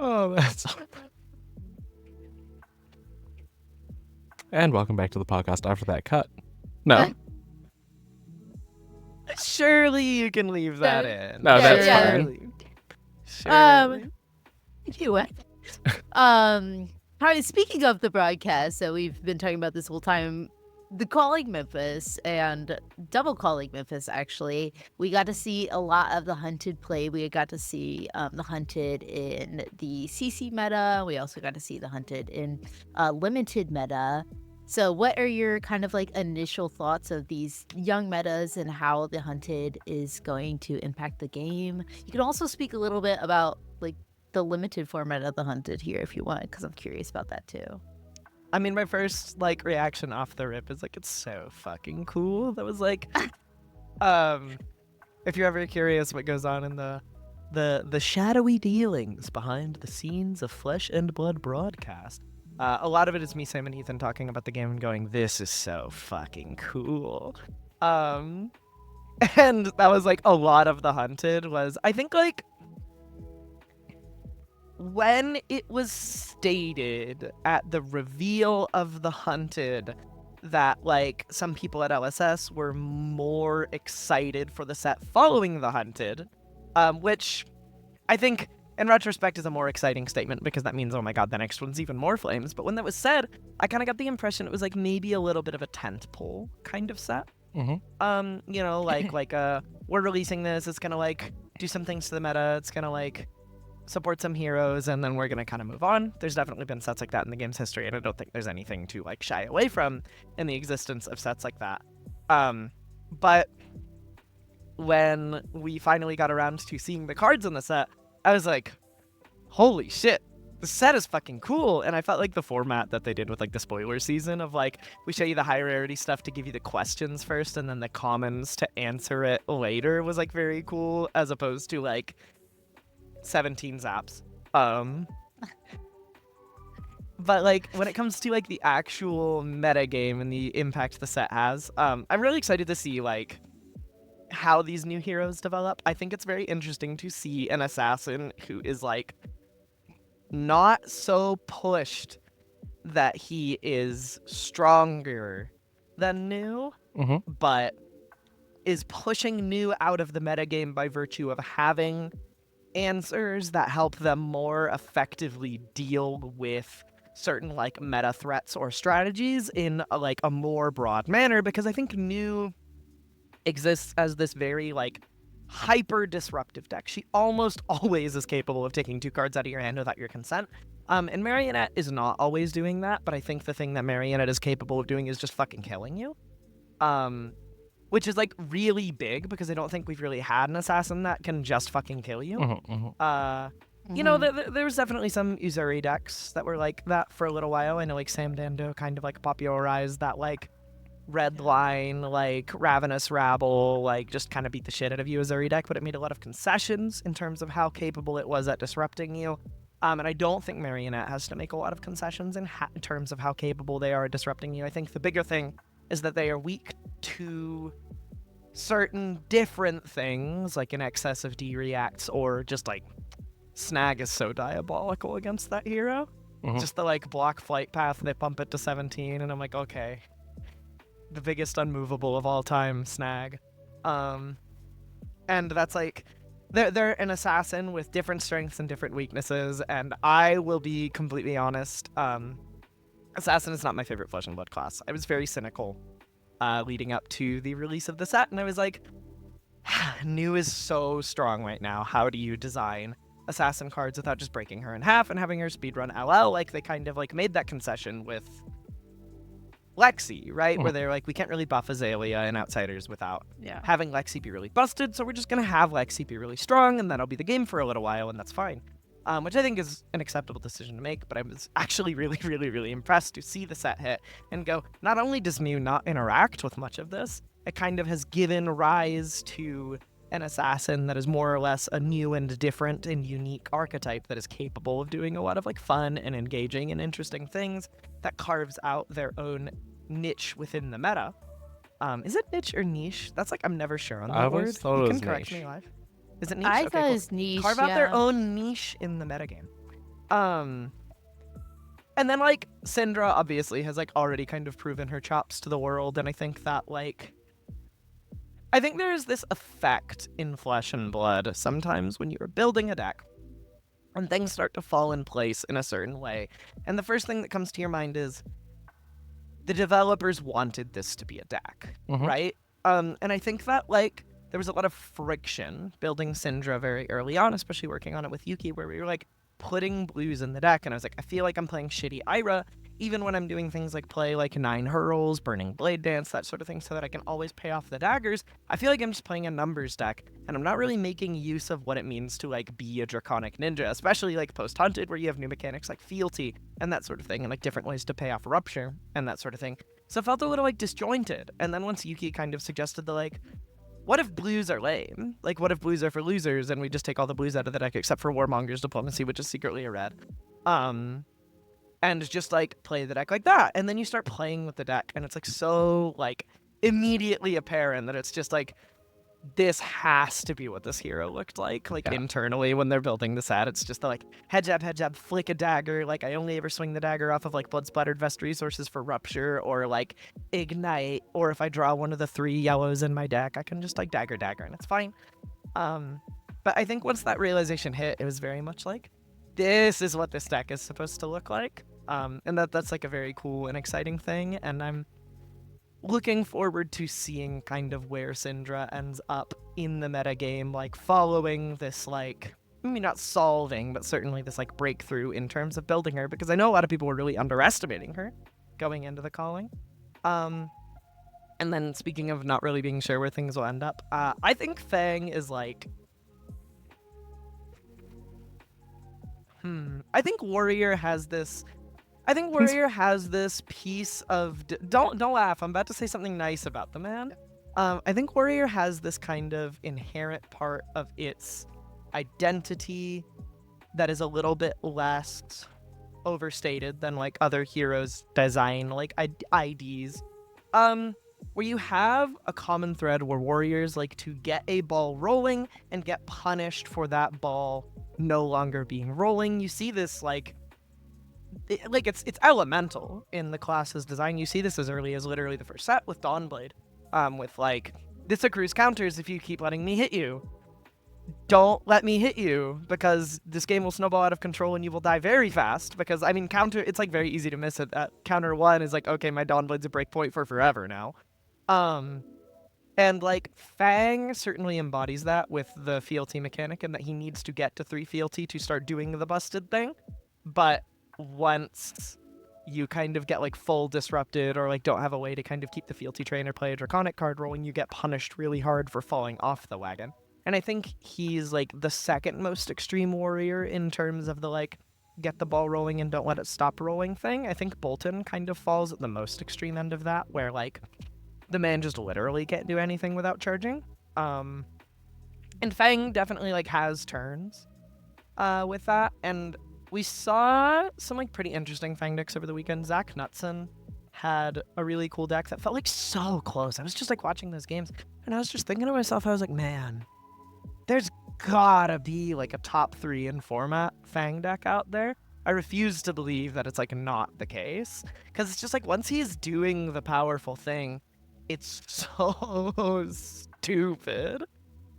Oh, that's And welcome back to the podcast after that cut. No, surely you can leave that in. No, that's fine. Surely. Surely. Anyway, all right. Speaking of the broadcast that we've been talking about this whole time, the Calling Memphis and Double Calling Memphis. Actually, we got to see a lot of the Hunted play. We got to see the Hunted in the CC meta. We also got to see the Hunted in limited meta. So, what are your kind of like initial thoughts of these young metas and how the Hunted is going to impact the game? You can also speak a little bit about like the limited format of the Hunted here if you want, because I'm curious about that too. I mean, my first like reaction off the rip is like, it's so fucking cool. That was like, if you're ever curious what goes on in the shadowy dealings behind the scenes of Flesh and Blood broadcast, a lot of it is me, Sam, and Ethan talking about the game and going, "This is so fucking cool." And that was like a lot of the Hunted was, I think, like, when it was stated at the reveal of the Hunted that like some people at LSS were more excited for the set following the Hunted, which I think in retrospect is a more exciting statement because that means, oh my god, the next one's even more flames. But when that was said, I kind of got the impression it was like maybe a little bit of a tentpole kind of set. Mm-hmm. You know, like we're releasing this, it's gonna like do some things to the meta, it's gonna like support some heroes, and then we're gonna kind of move on. There's definitely been sets like that in the game's history, and I don't think there's anything to like shy away from in the existence of sets like that. But when we finally got around to seeing the cards in the set, I was like, holy shit, the set is fucking cool. And I felt like the format that they did with like the spoiler season of like, we show you the high rarity stuff to give you the questions first and then the commons to answer it later was like very cool, as opposed to like 17 zaps. But like when it comes to like the actual meta game and the impact the set has, I'm really excited to see like how these new heroes develop. I think it's very interesting to see an assassin who is like not so pushed that he is stronger than new, Mm-hmm. but is pushing new out of the metagame by virtue of having answers that help them more effectively deal with certain like meta threats or strategies in a more broad manner, because I think new exists as this very like hyper disruptive deck. She almost always is capable of taking 2 cards out of your hand without your consent. And Marionette is not always doing that, but I think the thing that Marionette is capable of doing is just fucking killing you. Which is like really big because I don't think we've really had an assassin that can just fucking kill you. Mm-hmm. Mm-hmm. You know, there was definitely some Uzuri decks that were like that for a little while. I know like Sam Dando kind of like popularized that like red line, like Ravenous Rabble, like just kind of beat the shit out of you Uzuri deck, but it made a lot of concessions in terms of how capable it was at disrupting you. And I don't think Marionette has to make a lot of concessions in terms of how capable they are at disrupting you. I think the bigger thing is that they are weak to certain different things, like in excess of D-reacts, or just like Snag is so diabolical against that hero. Mhm. Just the like block flight path, they bump it to 17, and I'm like, okay. The biggest unmovable of all time, Snag. And that's like, they're an assassin with different strengths and different weaknesses, and I will be completely honest, Assassin is not my favorite Flesh and Blood class. I was very cynical leading up to the release of the set, and I was like, New is so strong right now. How do you design Assassin cards without just breaking her in half and having her speedrun LL? Like, they kind of like made that concession with Lexi, right? Where they're like, we can't really buff Azalea and Outsiders without Yeah. having Lexi be really busted, so we're just going to have Lexi be really strong, and that'll be the game for a little while, and that's fine. Which I think is an acceptable decision to make, but I was actually really, really, really impressed to see the set hit and go, not only does Mew not interact with much of this, it kind of has given rise to an assassin that is more or less a new and different and unique archetype that is capable of doing a lot of like fun and engaging and interesting things that carves out their own niche within the meta. Is it niche or niche? That's like, I'm never sure on that I word. always thought You it can was correct niche. me live. Is it niche? I Okay, thought cool. it was niche. Carve out their yeah. own niche in the metagame. And then like Syndra obviously has like already kind of proven her chops to the world, and I think that like I think there's this effect in Flesh and Blood sometimes when you're building a deck and things start to fall in place in a certain way. And the first thing that comes to your mind is the developers wanted this to be a deck, right? And I think that like there was a lot of friction building Syndra very early on, especially working on it with Yuki, where we were like putting blues in the deck, and I was like, I feel like I'm playing shitty Ira, even when I'm doing things like play like 9 hurls, burning blade dance, that sort of thing, so that I can always pay off the daggers. I feel like I'm just playing a numbers deck, and I'm not really making use of what it means to like be a draconic ninja, especially like post hunted, where you have new mechanics like fealty and that sort of thing, and like different ways to pay off rupture and that sort of thing. So it felt a little like disjointed. And then once Yuki kind of suggested the like, what if blues are lame? Like, what if blues are for losers and we just take all the blues out of the deck except for Warmonger's Diplomacy, which is secretly a red? And just, like, play the deck like that. And then you start playing with the deck, and it's, like, so, like, immediately apparent that it's just, like, this has to be what this hero looked like. Like, internally when they're building the set, it's just the, like, head jab, flick a dagger. Like, I only ever swing the dagger off of, like, blood-splattered vest resources for Rupture, or, like, Ignite, or if I draw one of the 3 yellows in my deck, I can just, like, dagger, and it's fine. But I think once that realization hit, it was very much like, this is what this deck is supposed to look like. And that's, like, a very cool and exciting thing, and I'm looking forward to seeing kind of where Syndra ends up in the metagame, like following this, like, I mean, not solving, but certainly this, like, breakthrough in terms of building her, because I know a lot of people were really underestimating her going into the calling. And then speaking of not really being sure where things will end up, I think Fang is, like, I think Warrior has this piece of don't laugh. I'm about to say something nice about the man. I think Warrior has this kind of inherent part of its identity that is a little bit less overstated than like other heroes' design like IDs. Where you have a common thread where warriors like to get a ball rolling and get punished for that ball no longer being rolling. You see this like it's elemental in the class's design. You see this as early as literally the first set with Dawnblade, with like, this accrues counters if you keep letting me hit you. Don't let me hit you, because this game will snowball out of control and you will die very fast, because, I mean, counter, it's like very easy to miss it. That counter 1 is like, okay, my Dawnblade's a breakpoint for forever now. And like, Fang certainly embodies that with the fealty mechanic, and that he needs to get to 3 fealty to start doing the busted thing. But once you kind of get like full disrupted, or like don't have a way to kind of keep the fealty train or play a draconic card rolling, you get punished really hard for falling off the wagon. And I think he's like the second most extreme warrior in terms of the like, get the ball rolling and don't let it stop rolling thing. I think Bolton kind of falls at the most extreme end of that, where like the man just literally can't do anything without charging. And Fang definitely like has turns with that. And we saw some like pretty interesting Fang decks over the weekend. Zach Knutson had a really cool deck that felt like so close. I was just like watching those games, and I was just thinking to myself, I was like, man, there's gotta be like a top 3 in format Fang deck out there. I refuse to believe that it's like not the case, because it's just like once he's doing the powerful thing, it's so stupid.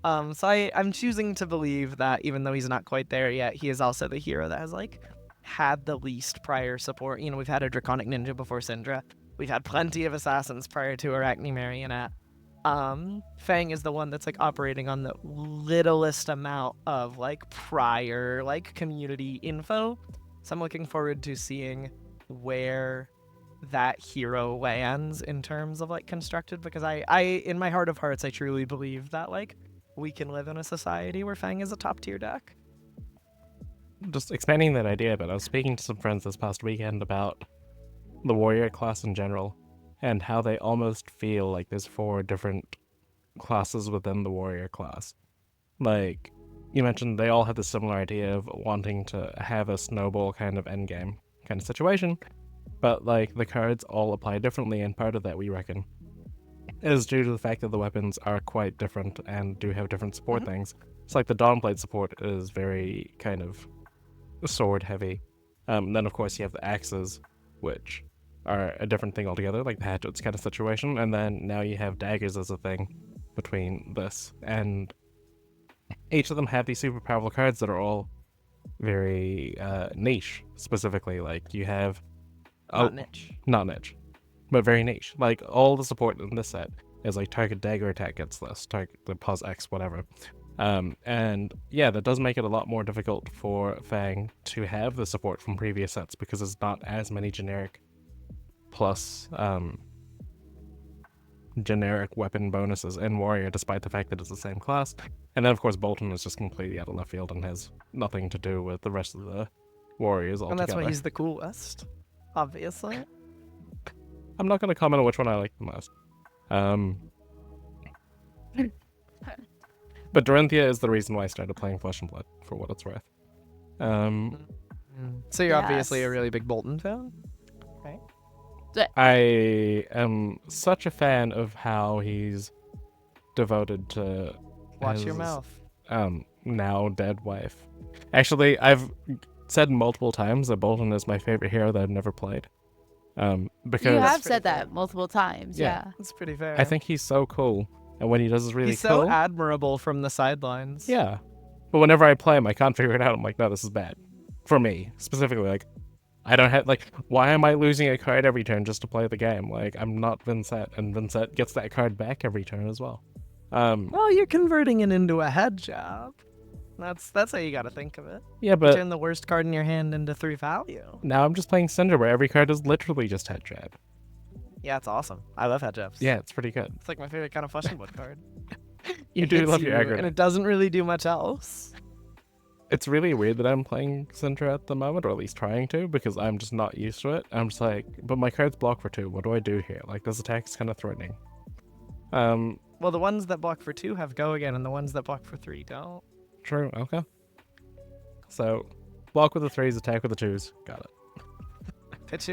So I'm choosing to believe that even though he's not quite there yet, he is also the hero that has like had the least prior support. You know, we've had a Draconic Ninja before Syndra. We've had plenty of assassins prior to Arachne Marionette. Fang is the one that's like operating on the littlest amount of like prior like community info. So I'm looking forward to seeing where that hero lands in terms of like constructed, because I in my heart of hearts I truly believe that like we can live in a society where Fang is a top tier deck. Just expanding that idea, but I was speaking to some friends this past weekend about the warrior class in general and how they almost feel like there's 4 different classes within the warrior class. Like you mentioned, they all have the similar idea of wanting to have a snowball kind of endgame kind of situation, but like the cards all apply differently, and part of that, we reckon, is due to the fact that the weapons are quite different and do have different support things. It's like the Dawnblade support is very kind of sword heavy. Then of course you have the axes, which are a different thing altogether, like the hatchets kind of situation, and then now you have daggers as a thing between this, and each of them have these super powerful cards that are all very niche. Specifically, like you have Not niche. not niche, but very niche. Like all the support in this set is like target dagger attack gets this, target the pos X, whatever. And yeah, that does make it a lot more difficult for Fang to have the support from previous sets, because there's not as many generic plus generic weapon bonuses in Warrior, despite the fact that it's the same class. And then of course Bolton is just completely out of left field and has nothing to do with the rest of the Warriors And altogether. that's why he's the coolest, obviously. I'm not going to comment on which one I like the most. But Dorinthia is the reason why I started playing Flesh and Blood, for what it's worth. So you're obviously a Yes. really big Bolton fan? I am such a fan of how he's devoted to Watch your his, mouth. now dead wife. Actually, I've said multiple times that Bolton is my favorite hero that I've never played. Because You have pretty said fair. that multiple times. Yeah. Yeah. That's pretty fair. I think he's so cool, and when he does is really he's so cool. admirable from the sidelines. Yeah, but whenever I play him, I can't figure it out. I'm like, no, this is bad. For me, specifically, like, I don't have, like, why am I losing a card every turn just to play the game? Like, I'm not Vincent, and Vincent gets that card back every turn as well. Well, you're converting it into a head job. That's how you gotta think of it. Yeah, but Turn the worst card in your hand into 3 value. now I'm just playing Cinder, where every card is literally just head jab. Yeah, it's awesome. I love head jabs. Yeah, it's pretty good. It's like my favorite kind of Flesh and Blood card. You It do hits love your you, aggro. and it doesn't really do much else. It's really weird that I'm playing Cinder at the moment, or at least trying to, because I'm just not used to it. I'm just like, but my card's block for 2. What do I do here? Like, this attack is kind of threatening. Well, the ones that block for 2 have go again, and the ones that block for 3 don't. True. Okay. So, block with the 3s, attack with the 2s. Got it. Pitch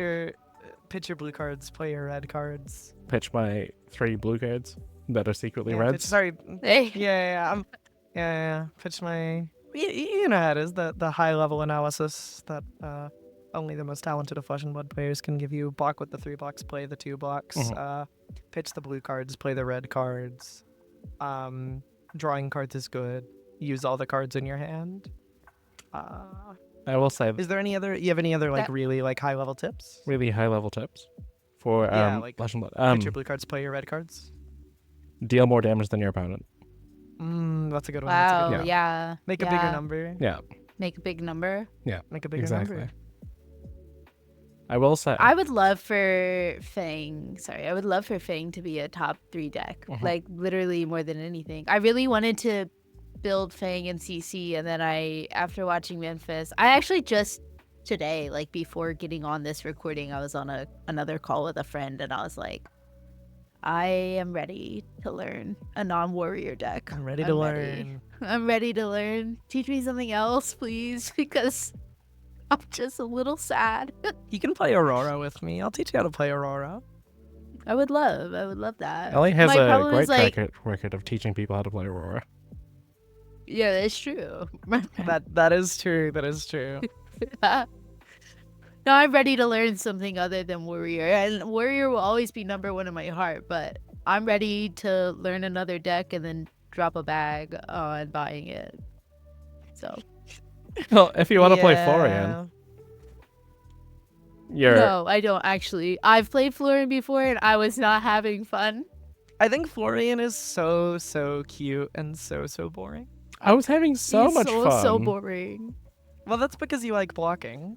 your blue cards, play your red cards. Pitch my 3 blue cards that are secretly Yeah, reds. sorry. Hey. Yeah. Pitch my. You know how it is, the high level analysis that only the most talented of Flesh and Blood players can give you. Block with the 3 blocks, play the 2 blocks. Pitch the blue cards, play the red cards. Drawing cards is good. Use all the cards in your hand. I will say Is there any other? You have any other like That- really like high level tips? really high level tips for Yeah, like, Flesh and Blood. Pitch your blue cards, play your red cards. Deal more damage than your opponent. That's a good one. That's a Wow. good one. Yeah. Make a bigger number. Yeah, Make a big number. Make a bigger exactly. number. I will say. I would love for Fang. Sorry, I would love for Fang to be a top 3 deck. Like literally more than anything. I really wanted to build Fang in CC, and then after watching Memphis, I actually just today, like before getting on this recording, I was on another call with a friend, and I was like, I am ready to learn a non-warrior deck. I'm ready to learn. I'm ready to learn. Teach me something else, please, because I'm just a little sad. You can play Aurora with me. I'll teach you how to play Aurora. I would love that. Elly has My a problem great is, like, track record of teaching people how to play Aurora. yeah, that's true. That is true. That is true. No, I'm ready to learn something other than warrior, and warrior will always be number 1 in my heart. But I'm ready to learn another deck and then drop a bag on buying it. So Well, if you want to play Florian, you're no, I don't actually. I've played Florian before, and I was not having fun. I think Florian is so cute and so boring. I was having so He's much fun. so boring. Well, that's because you like blocking.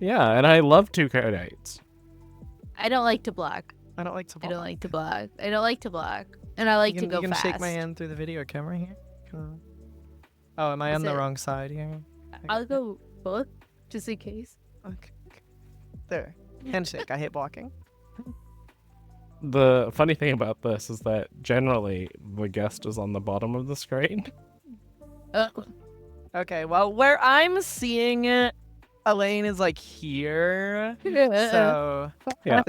Yeah, and I love 2 card 8s. I don't like to block. I don't like to I block. don't like to block. I don't like to block. And I like to go You can fast. shake my hand through the video camera here. Oh, am I on Is the it- wrong side here? I'll go both, just in case. Okay. There. Handshake. I hate blocking. The funny thing about this is that generally the guest is on the bottom of the screen. Oh. Okay, well, where I'm seeing it, Elaine is like here. So Yeah.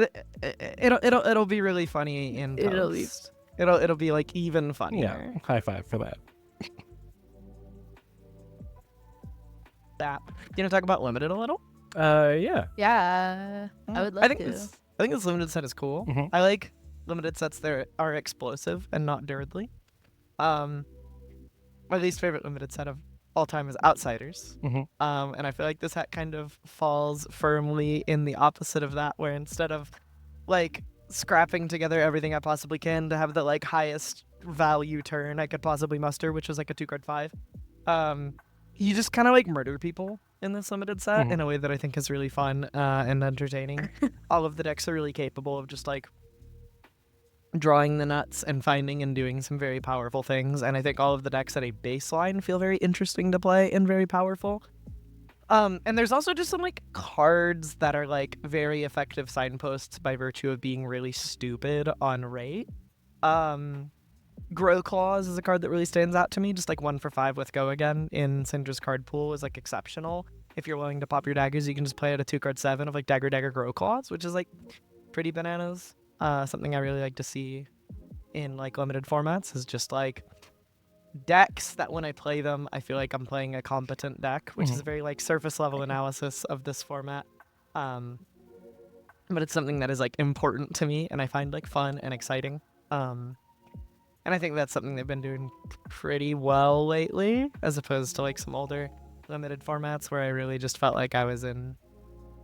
it'll be really funny in It'll be- post. It'll be like even funnier. Yeah, high five for that. That. You want to talk about limited a little? Yeah. Yeah, I would love I think to. this limited set is cool. Mhm. I like limited sets that are explosive and not dirtly. My least favorite limited set of all time is Outsiders. Mhm. And I feel like this hat kind of falls firmly in the opposite of that, where instead of like scrapping together everything I possibly can to have the like highest value turn I could possibly muster, which was like a 2-card 5, you just kind of like murder people in this limited set in a way that I think is really fun and entertaining. All of the decks are really capable of just like drawing the nuts and finding and doing some very powerful things, and I think all of the decks at a baseline feel very interesting to play and very powerful. And there's also just some like cards that are like very effective signposts by virtue of being really stupid on rate. Grow Claws is a card that really stands out to me. Just like 1 for 5 with Go Again in Syndra's card pool is like exceptional. If you're willing to pop your daggers, you can just play at a 2-card 7 of like Dagger Grow Claws, which is like pretty bananas. Something I really like to see in like limited formats is just like decks that when I play them, I feel like I'm playing a competent deck, which is a very like surface level analysis of this format. But it's something that is like important to me and I find like fun and exciting. And I think that's something they've been doing pretty well lately, as opposed to like some older limited formats where I really just felt like I was in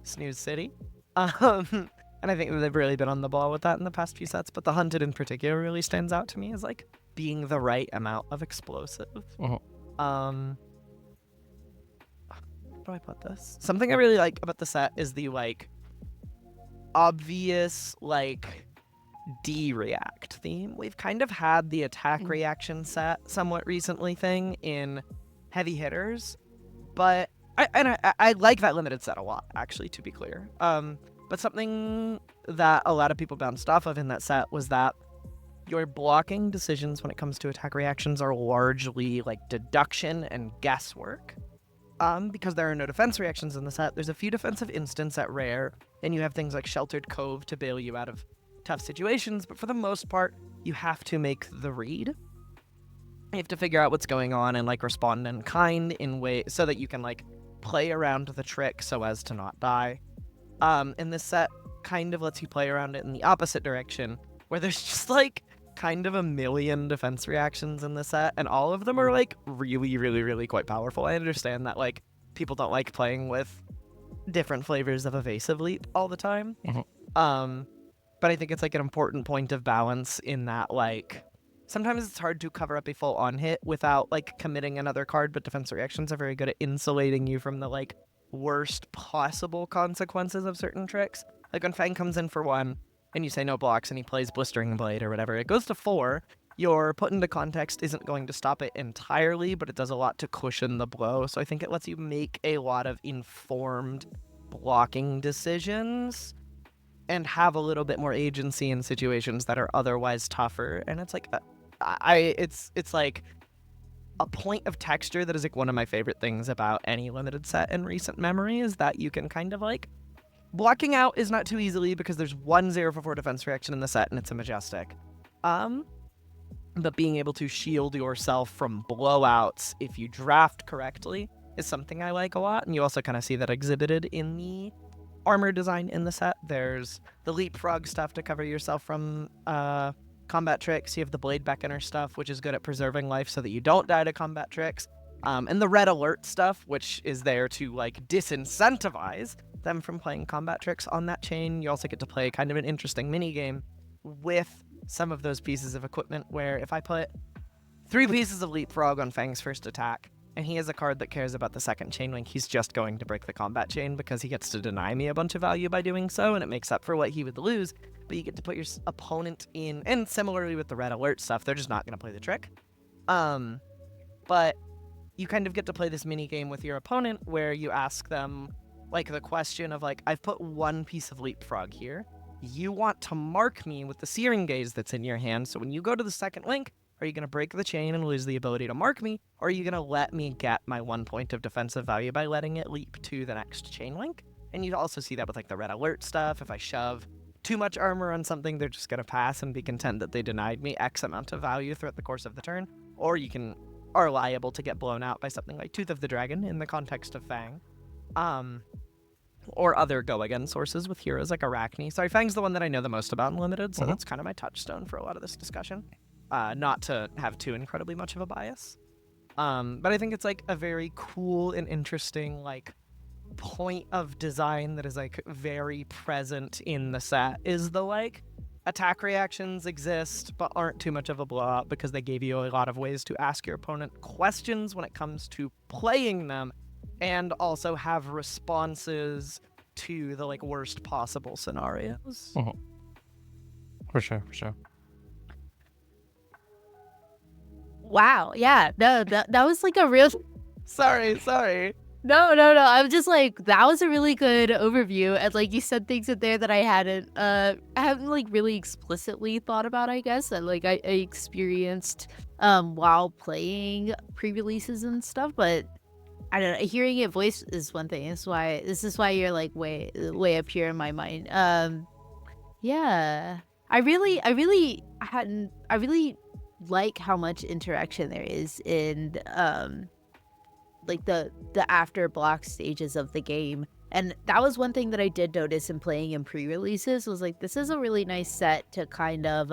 Snooze City. And I think that they've really been on the ball with that in the past few sets, but the Hunted in particular really stands out to me as like being the right amount of explosive. How do I put this? Something I really like about the set is the like obvious like D-react theme. We've kind of had the attack reaction set somewhat recently thing in heavy hitters, but I like that limited set a lot, actually, to be clear. But something that a lot of people bounced off of in that set was that your blocking decisions when it comes to attack reactions are largely like deduction and guesswork. Because there are no defense reactions in the set, there's a few defensive instants at rare, and you have things like Sheltered Cove to bail you out of tough situations, but for the most part, you have to make the read. You have to figure out what's going on and like respond in kind in way so that you can like play around the trick so as to not die. And this set kind of lets you play around it in the opposite direction, where there's just like kind of a million defense reactions in the set, and all of them are like really quite powerful. I understand that like people don't like playing with different flavors of evasive leap all the time. But I think it's like an important point of balance in that like sometimes it's hard to cover up a full on hit without like committing another card, but defense reactions are very good at insulating you from the like worst possible consequences of certain tricks. Like when Fang comes in for 1 and you say no blocks and he plays Blistering Blade or whatever, it goes to 4. Your put into context isn't going to stop it entirely, but it does a lot to cushion the blow. So I think it lets you make a lot of informed blocking decisions and have a little bit more agency in situations that are otherwise tougher. And it's like it's like a point of texture that is like one of my favorite things about any limited set in recent memory is that you can kind of like blocking out is not too easily because there's 1 0 for 4 defense reaction in the set and it's a majestic. But being able to shield yourself from blowouts if you draft correctly is something I like a lot, and you also kind of see that exhibited in the armor design in the set. There's the leapfrog stuff to cover yourself from combat tricks. You have the blade beckoner stuff, which is good at preserving life so that you don't die to combat tricks. And the red alert stuff, which is there to like disincentivize them from playing combat tricks on that chain. You also get to play kind of an interesting mini game with some of those pieces of equipment where if I put 3 pieces of leapfrog on Fang's first attack and he has a card that cares about the second chain link, he's just going to break the combat chain because he gets to deny me a bunch of value by doing so, and it makes up for what he would lose. But you get to put your opponent in, and similarly with the red alert stuff, they're just not going to play the trick. But you kind of get to play this mini game with your opponent where you ask them like the question of like, I've put one piece of leapfrog here. You want to mark me with the Searing Gaze that's in your hand, so when you go to the second link, are you going to break the chain and lose the ability to mark me, or are you going to let me get my 1 point of defensive value by letting it leap to the next chain link? And you also see that with like the red alert stuff. If I shove too much armor on something, they're just going to pass and be content that they denied me X amount of value throughout the course of the turn. Or you are liable to get blown out by something like Tooth of the Dragon in the context of Fang. Or other go-again sources with heroes like Arachne. Sorry, Fang's the one that I know the most about in Limited, so that's kind of my touchstone for a lot of this discussion. Not to have too incredibly much of a bias. But I think it's like a very cool and interesting like point of design that is like very present in the set is the like attack reactions exist but aren't too much of a blowout because they gave you a lot of ways to ask your opponent questions when it comes to playing them, and also have responses to the like worst possible scenarios. For sure. Wow. Yeah. No, that was like a real. Sorry. No. I was just like, that was a really good overview, and like you said things in there that I hadn't like really explicitly thought about. I guess that like I experienced while playing pre-releases and stuff, but I don't know. Hearing it voiced is one thing. This is why you're like way up here in my mind. Yeah. I really like how much interaction there is in like the after block stages of the game. And that was one thing that I did notice in playing in pre-releases was like, this is a really nice set to kind of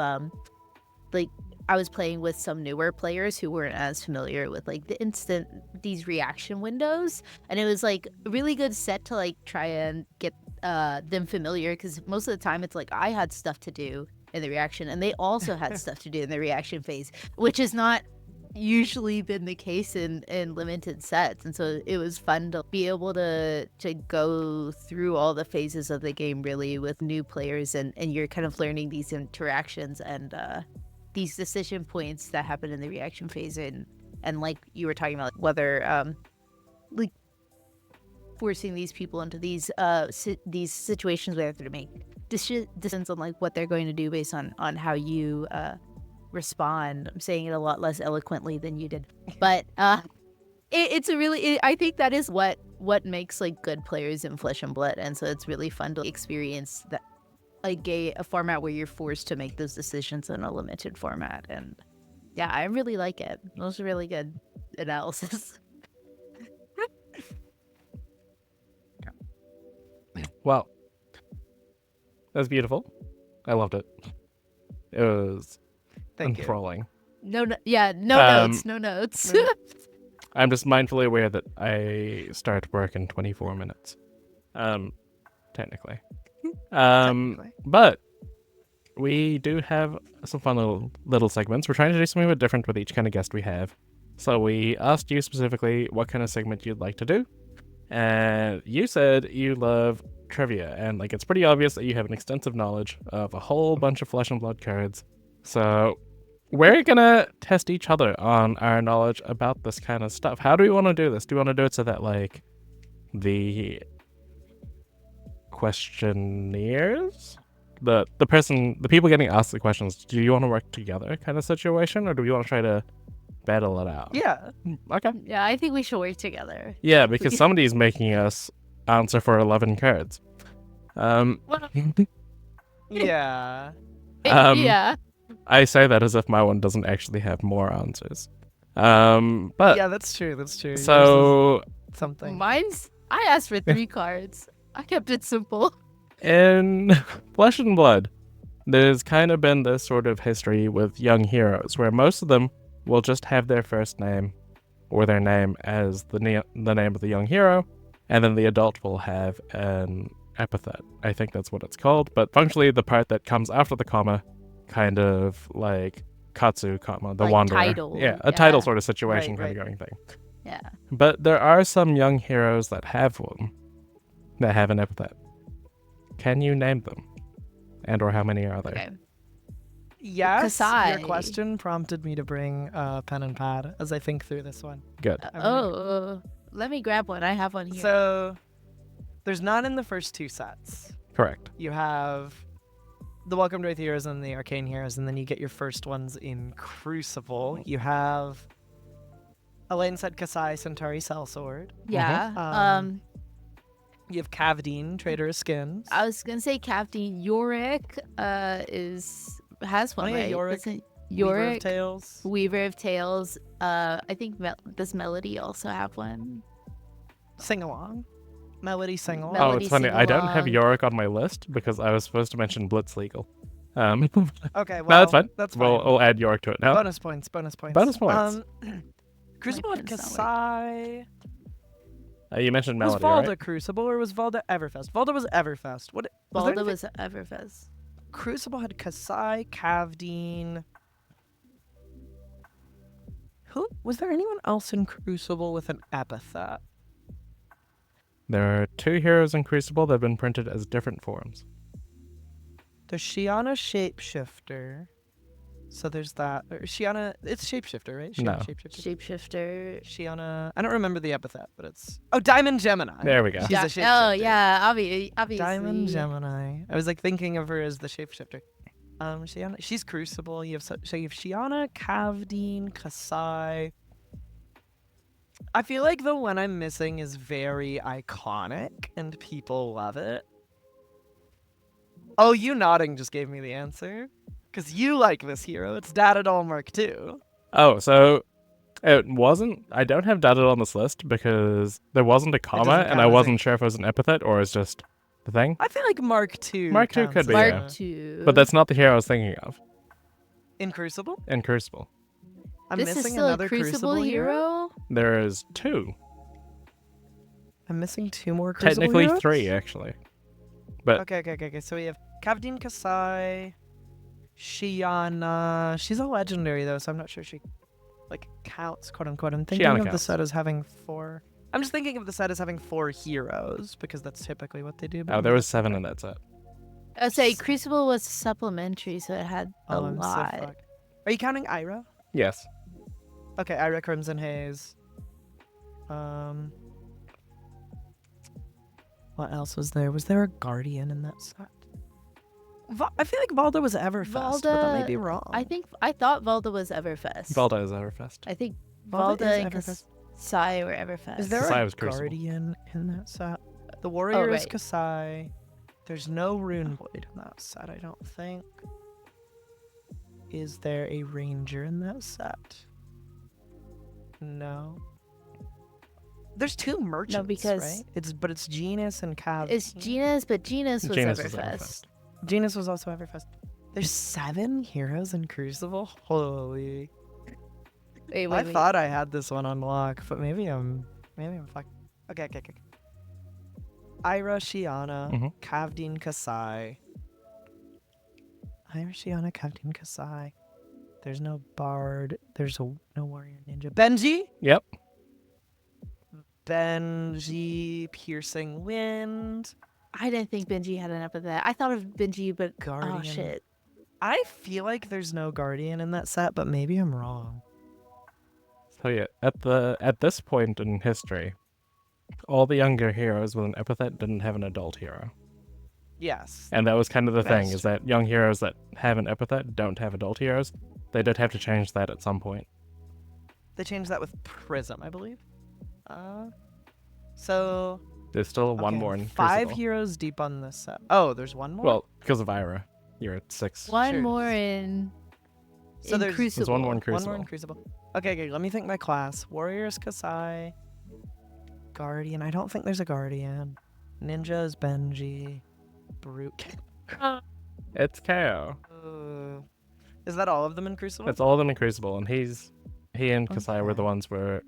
like, I was playing with some newer players who weren't as familiar with like these reaction windows, and it was like a really good set to like try and get them familiar, because most of the time it's like I had stuff to do in the reaction and they also had stuff to do in the reaction phase, which has not usually been the case in limited sets. And so it was fun to be able to go through all the phases of the game really with new players, and you're kind of learning these interactions and these decision points that happen in the reaction phase, and like you were talking about, like, whether like forcing these people into these situations where they have to make decisions on like what they're going to do based on how you respond. I'm saying it a lot less eloquently than you did, but it's a really I think that is what makes like good players in Flesh and Blood, and so it's really fun to experience that. Like a format where you're forced to make those decisions in a limited format. And yeah, I really like it. It was a really good analysis. Well, that was beautiful. I loved it. It was enthralling. No notes. I'm just mindfully aware that I start work in 24 minutes. Technically. But we do have some fun little segments. We're trying to do something a bit different with each kind of guest we have. So we asked you specifically what kind of segment you'd like to do. And you said you love trivia, and like it's pretty obvious that you have an extensive knowledge of a whole bunch of Flesh and Blood cards. So we're gonna test each other on our knowledge about this kind of stuff. How do we want to do this? Do we want to do it so that like the questionnaires, the people getting asked the questions, do you want to work together kind of situation, or do we want to try to battle it out? Yeah. Okay. Yeah, I think we should work together. Yeah, because somebody's making us answer for 11 cards. Yeah. Yeah. I say that as if my one doesn't actually have more answers. But yeah, that's true. So something. I asked for 3 cards. I kept it simple. In Flesh and Blood, there's kind of been this sort of history with young heroes where most of them will just have their first name or their name as the name of the young hero, and then the adult will have an epithet. I think that's what it's called, but functionally the part that comes after the comma, kind of like Katsu, comma, the like Wanderer. title. Yeah, a title sort of situation Right. kind of going thing. Yeah. But there are some young heroes that have one, that have an epithet. Can you name them? And or how many are there? Okay. Yes, your Kasai. question prompted me to bring pen and pad as I think through this one. Good. Let me grab one. I have one here. So, there's none in the first two sets. Correct. You have the Welcome to Earth heroes and the Arcane heroes, and then you get your first ones in Crucible. You have Elaine said Kasai, Centauri, Sellsword. yeah. Um, You have Cavdine, Trader of Skins. I was gonna say Captain Yorick has one, Oh, yeah, right? Yorick. Doesn't- Weaver of Yorick, Tales. Weaver of Tales. I think does Melody also have one? Sing Along. Melody Sing Along. Oh, Melody it's funny. I don't have sing-along. Yorick on my list because I was supposed to mention Blitzlegal. Okay, well, No, that's fine. That's fine. We'll add Yorick to it now. Bonus points, bonus points. Bonus points. Crucible had pen's not Kasai. You mentioned Was Melody, Valda right? Crucible or was Valda Everfest? Valda was Everfest. What? Was there Balda anything- was Everfest. Crucible had Kasai, Cavdine. Who was there? Anyone else in Crucible with an epithet? There are 2 heroes in Crucible that have been printed as different forms. There's Shiana Shapeshifter. So there's that. Or Shiana, it's Shapeshifter, right? Shiana No. Shapeshifter. Shapeshifter. Shiana. I don't remember the epithet, but it's. Oh, Diamond Gemini. There we go. She's a Oh shapeshifter. yeah, obviously. Diamond Gemini. I was like thinking of her as the shapeshifter. Shiana, she's Crucible. You have so you have Shiana, Cavdine, Kasai. I feel like the one I'm missing is very iconic and people love it. Oh, you nodding just gave me the answer. Because you like this hero. It's Datadol Mark II. Oh, so it wasn't. I don't have Datadol on this list because there wasn't a comma, doesn't and count I as a- wasn't sure if it was an epithet or it's just the thing. I feel like Mark II. Mark II counts could as be, a- yeah. Mark II. But that's not the hero I was thinking of In Crucible? in Crucible. I'm this is missing still another a Crucible hero. There is 2. I'm missing 2 more Crucible Technically heroes? 3, actually. But Okay. So we have Cavdine Kasai, Shiana. She's a legendary though, so I'm not sure she counts, quote unquote. I'm thinking Shiana of the counts. set as having 4. I'm just thinking of the set as having 4 heroes because that's typically what they do. but oh, there maybe was that's 7 okay. in that set. I'd say Crucible was supplementary, so it had a I'm so lot. fucked. Are you counting Ira? Yes. Okay, Ira Crimson Haze. What else was there? Was there a Guardian in that set? I feel like Valda was Everfest, but that may Valda- be wrong. I thought Valda was Everfest. Valda is Everfest. I think Valda Valda is and Everfest. Kasai were Everfest. Is there Kasai a was Crucible. Guardian in that set? The Warrior is right. Kasai. There's no Rune Void in that set, I don't think. Is there a Ranger in that set? No. There's 2 merchants, because- right? But it's Genus and Cav. It's Genus, but Genus was Genus was Everfest. Genus was also Everfest. There's 7 heroes in Crucible? Holy. Wait, I thought I had this one on lock, but maybe I'm fucked. Okay. Ira Shiana, Mhm. Cavdine Kasai. Ira Shiana, Cavdine Kasai. There's no Bard. There's no Warrior Ninja. Benji? Yep. Benji, Piercing Wind. I didn't think Benji had an epithet. I thought of Benji, but Guardian. oh shit. I feel like there's no Guardian in that set, but maybe I'm wrong. So yeah, at this point in history, all the younger heroes with an epithet didn't have an adult hero. Yes. And that was kind of the thing, That's is that young heroes that have an epithet don't have adult heroes. They did have to change that at some point. They changed that with Prism, I believe. So There's still one okay, more in 5 Crucible. heroes deep on this set. Oh, there's one more. Well, because of Ira, you're at 6. One Sure. more in. So in there's- Crucible. There's one more in One Crucible. more in Crucible. Okay, let me think my class. Warriors Kasai. Guardian. I don't think there's a Guardian. Ninja is Benji. Brute. It's KO. Is that all of them in Crucible? It's all of them in Crucible, and he and Kasai were the ones were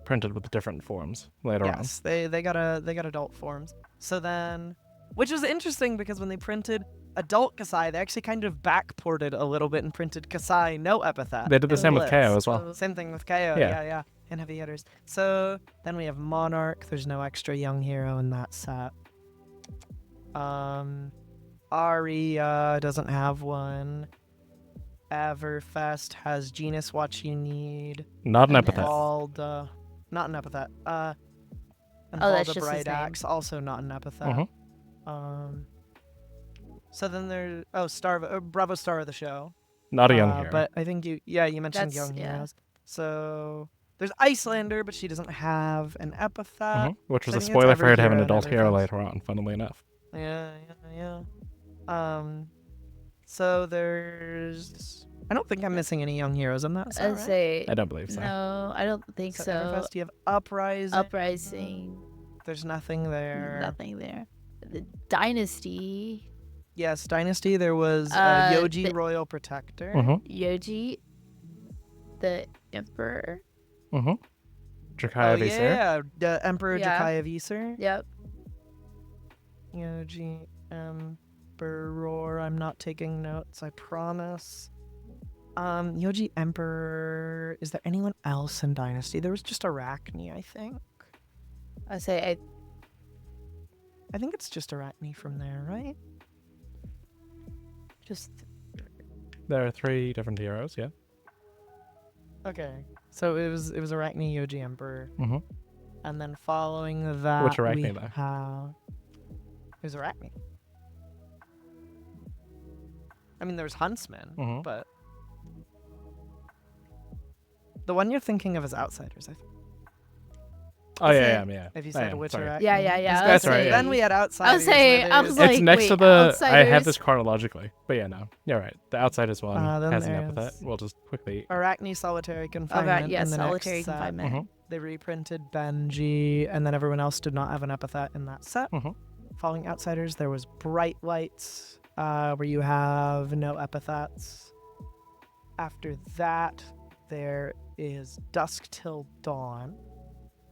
printed with different forms later on. Yes, they got adult forms. So then, which was interesting because when they printed adult Kasai, they actually kind of backported a little bit and printed Kasai no epithet. They did the in same with Blitz. KO as well. Same thing with KO. Yeah. Yeah. in heavy hitters. So then we have Monarch. There's no extra young hero in that set. Aria doesn't have one. Everfest has Genus What You Need. Not an And epithet. Valda, not an epithet. And that's Valda just his Bright name. Axe, also not an epithet. Mhm. So then there's Bravo Star of the Show. Not a young hero. But I think you mentioned That's- young yeah. heroes. So there's Icelander, but she doesn't have an epithet. Which was so I a think it's spoiler for every her to have an hero and adult hero everything. later on, funnily enough. Yeah. So there's. I don't think I'm missing any young heroes in that set, I'd right? say I don't believe so. no. I don't think So so. Everfest, you have Uprising. Uprising, There's nothing there. nothing there. The Dynasty, Yes, Dynasty. There was Yoji the- Royal Protector. Yoji, the Emperor. Jakaya Visir. yeah, the Emperor Yeah. Jakaya Visir. Yep. Yoji Emperor. I'm not taking notes, I promise. Yoji Emperor. Is there anyone else in Dynasty? There was just Arachne, I think. I say I think it's just Arachne from there, right? just There are 3 different heroes, yeah. Okay. So it was Arachne, Yoji Emperor. Mm-hmm. And then following that, Which Arachne, we though? have... It was Arachne. I mean, there was Huntsman, Mhm. but... The one you're thinking of is Outsiders, I think. Oh, Is yeah, it- yeah. If you I said am, Witch sorry. Arachne. Yeah. I That's was right, saying- yeah. Then we had Outsiders. saying- where I was there's- It's like, next to wait, the. I have Outsiders? this chronologically, but yeah, no, you're right. The Outsiders one Then has an there's epithet. We'll just quickly. Arachne Solitary Confinement. yeah, in the solitary next set. confinement. Mhm. They reprinted Benji, and then everyone else did not have an epithet in that set. Mhm. Following Outsiders, there was Bright Lights, where you have no epithets. After that, there is Dusk Till Dawn.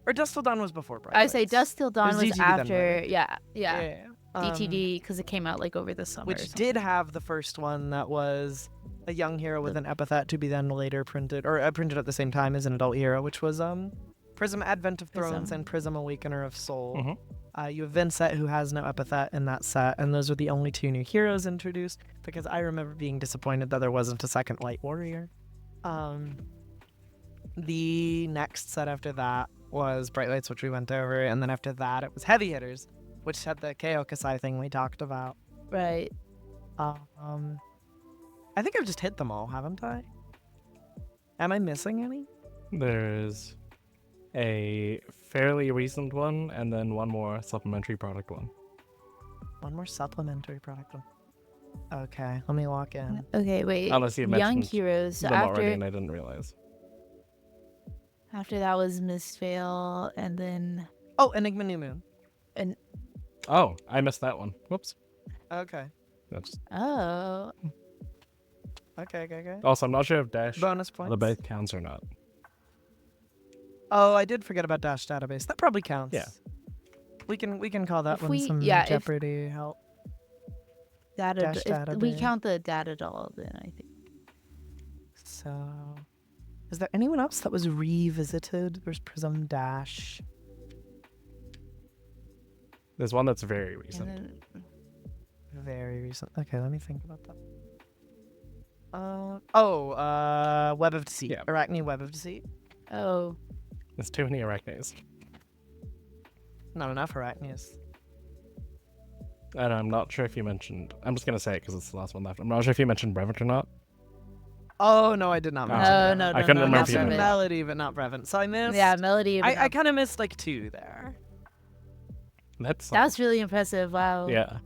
Or Dusk Till Dawn was before Bright I Lights. say Dusk Till Dawn was DTD then, after. right? Yeah. Yeah. DTD because it came out like over the summer. or Which something. did have the first one that was a young hero with an epithet to be then later printed, or printed at the same time as an adult hero, which was Prism Advent of Thrones Prism. and Prism Awakener of Soul. Mhm. You have Vincent, who has no epithet in that set, and those were the only 2 new heroes introduced, because I remember being disappointed that there wasn't a second Light Warrior. The next set after that was Bright Lights, which we went over, and then after that it was Heavy Hitters, which had the KO Kasai thing we talked about. Right. I think I've just hit them all, haven't I? Am I missing any? There's a fairly recent one, and then one more supplementary product one. One more supplementary product one. Okay, let me lock in. Okay. Wait. Unless you Young mentioned heroes. So them already, after and I didn't realize. that was Mistveil, and then Oh, Enigma New Moon. Oh, I missed that one. Whoops. Okay. That's Okay. also. I'm not sure if Dash Bonus points. the base counts or not. Oh, I did forget about Dash Database. That probably counts. Yeah. We can call that If one we- some yeah, if- Jeopardy help. data. Dash If we database. count the data doll, then I think. So, is there anyone else that was revisited? There's Prism Dash. There's one that's very And recent. then, Very recent. Okay, let me think about that. Web of Deceit. Yeah. Arachne Web of Deceit. oh, There's too many Arachnes. Not enough Arachnes. And I'm not sure if you mentioned. I'm just gonna say it because it's the last one left. I'm not sure if you mentioned Brevant or not. Oh no, I did not Oh. mention. Oh, Brevant. no, I couldn't no, remember not if you mentioned did. Brevant. Melody, but not Brevant. So I missed. yeah, Melody. I kind of missed like 2 there. That's That's really impressive. Wow. yeah.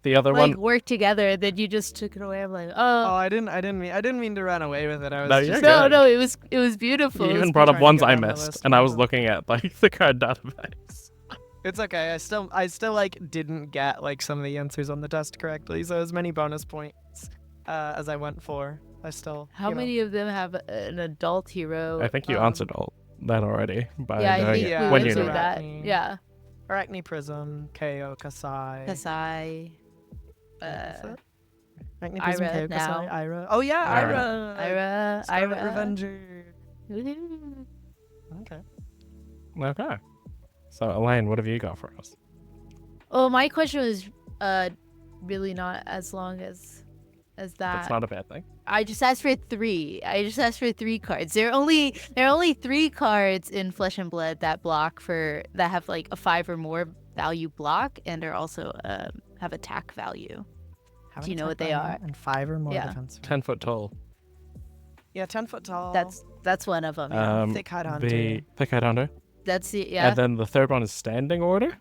The other Like one. work together, then you just took it away. I'm like, Oh, oh, I didn't mean to run away with it. I was No, just you're no, good. no, it was beautiful. You It even was brought up trying to ones go I down the missed, list and I was myself. looking at like the card database. It's okay. I still like didn't get like some of the answers on the test correctly. So as many bonus points as I went for. I still. How many of them have an adult hero? I think you answered all that already by Yeah, I doing think it Yeah, we when went you through knew it. that. Arachne. Yeah, Arachne Prism, KO Kasai. Kasai. That's it. Arachne Prism, Ira KO Kasai, now. Ira. Oh yeah, Ira. Ira. Ira, Scarlet Ira. Revenger. Woohoo. Okay. So, Elaine, what have you got for us? Oh, my question was really not as long as that. That's not a bad thing. I just asked for 3. I just asked for 3 cards. There are only 3 cards in Flesh and Blood that have like a 5 or more value block, and are also have attack value. Have Do you an know what attack they value are? And 5 or more Yeah. defense. 10 foot tall. Yeah, 10 foot tall. That's one of them. Yeah. Thick Hide Hunter. The Thick Hide Hunter. That's it. Yeah. And then the third one is Standing Order?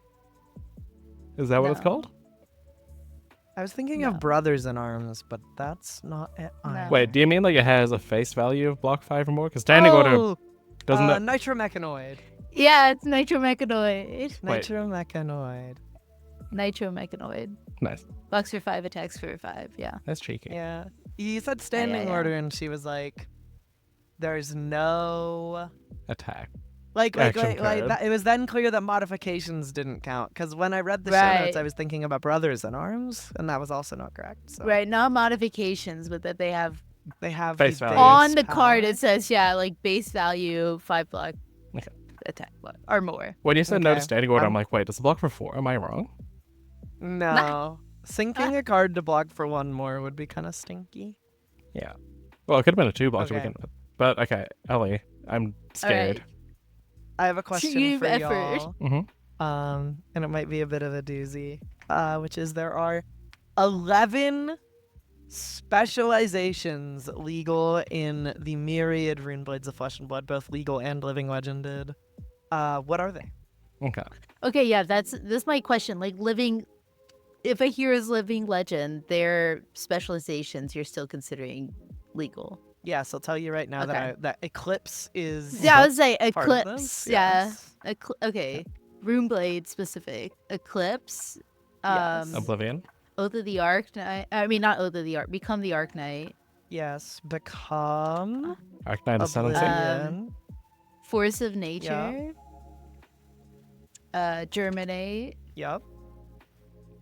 Is that what it's No. called? I was thinking No. of Brothers in Arms, but that's not it. No. either. Wait, do you mean like it has a face value of block 5 or more? Because Standing Order doesn't it? Nitromechanoid. Yeah, it's Nitromechanoid. Wait. Nitromechanoid. Nitromechanoid. Nice. Blocks for 5, attacks for 5. Yeah. That's cheeky. Yeah. You said Standing yeah. Order, and she was like, there's no... Attack. Like Action card. that, it was then clear that modifications didn't count. Because when I read the show Right. notes, I was thinking about Brothers in Arms, and that was also not correct. So Right. Not modifications, but that they have they have Face the value. base on the card. power. It says like base value 5 block. Okay. Attack block or more. When you said no to Okay. Standing Order, I'm I'm- like, wait, does it block for 4? Am I wrong? No. Sinking a card to block for 1 more would be kind of stinky. Yeah. Well, it could have been a 2 block to Okay. begin with. But okay, Ellie, I'm scared. I have a question Team for effort. y'all. Mm-hmm. And it might be a bit of a doozy, which is there are 11 specializations legal in the myriad Runeblades of Flesh and Blood, both legal and living legended. What are they? Okay. Okay, yeah, that's my question. Like if a hero's living legend, their specializations you're still considering legal. Yes, I'll tell you right now Okay. that Eclipse is Yeah, I would say part of Eclipse. this. Yeah. Yes. Okay. Runeblade specific. Eclipse. Yes. Oblivion. Oath of the Arc Knight. I mean, not Oath of the Arc. Become the Arc Knight. Yes, become Arcanine Ascendancy. Oblivion. Force of Nature. Germinate. Yep.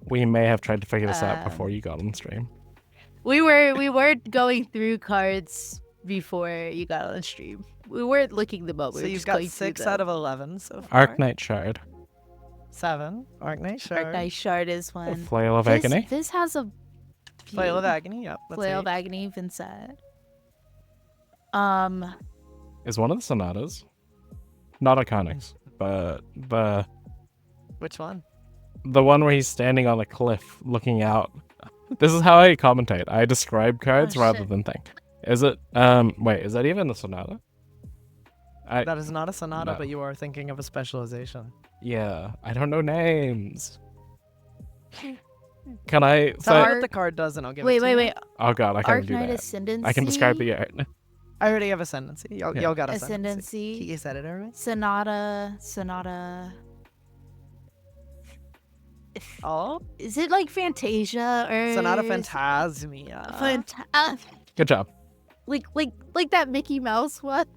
We may have tried to figure this out Um, before you got on stream. We were going through cards before you got on stream. We weren't looking them up. We So were you've just got going through 6 them. out of 11 so far. Arknight Shard. 7. Arknight Shard. Arc Knight Shard is one. Flail of Agony. This has a Flail of few. Agony. Yep. That's Flail 8. of Agony, Vincent. Is one of the Sonatas. Not Iconics, but Which one? the one where he's standing on a cliff looking out. This is how I commentate. I describe cards Oh, rather shit. than think. Is it wait, is that even a Sonata? That is not a sonata, no. but you are thinking of a specialization. Yeah, I don't know names. Can I Tell me Arc- what the card does, and I'll give it Wait, to wait, you. wait. Oh god, I can't do Arknight that. Ascendancy. I can describe the art. I already have Ascendancy. Y'all Yeah. got Ascendancy. Ascendancy. You said it already? Sonata. Oh? Is it like Fantasia or Sonata Phantasmia. Good job. like that Mickey Mouse what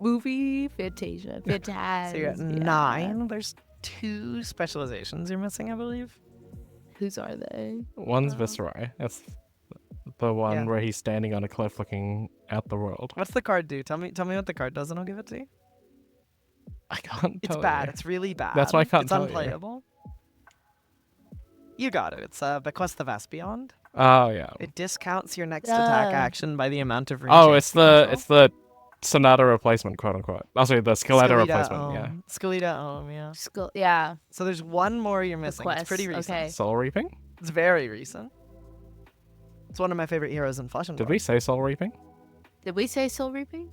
movie? Fantasia. Fantasia. So you're at 9. There's 2 specializations you're missing, I believe. Whose are they? One's Viceroy. That's the one Yeah. where he's standing on a cliff looking at the world. What's the card do? Tell me what the card does, and I'll give it to you. I can't It's tell bad. you. It's really bad. That's why I can't It's tell you. unplayable. You got it. It's Bequest the Vast Beyond. Oh yeah. It discounts your next attack Ah. action by the amount of Oh, regen it's the control. Sonata replacement, quote unquote. Also, the Skeletor Skeleta replacement. Yeah. Ohm. Skeleta Ohm, yeah. Yeah. So there's one more you're missing. It's pretty Bequest, recent. okay. Soul Reaping. It's very recent. It's one of my favorite heroes in Flesh and Did Blood. we say Soul Reaping? Did we say Soul Reaping?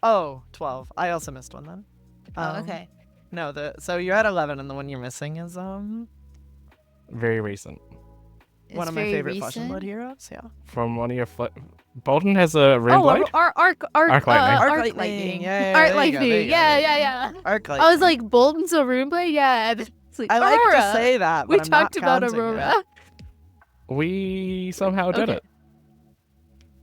Oh, 12. I also missed one then. Oh, okay. No, so you're at 11, and the one you're missing is Very recent. It's one of my very favorite Flesh and Blood recent. heroes. Yeah. From one of your Bolton has a ring Oh, blade. Arc Arc Lightning. Arc Lightning. Yeah, Arc there you go, there Lightning. you go, Yeah, there you yeah, go. yeah. Arc I was Lightning. like, Bolton's a Runeblade? Yeah. and it's like, I like Aurora. to say that, We but I'm not talked about counting it. Aurora. We somehow did Okay. it.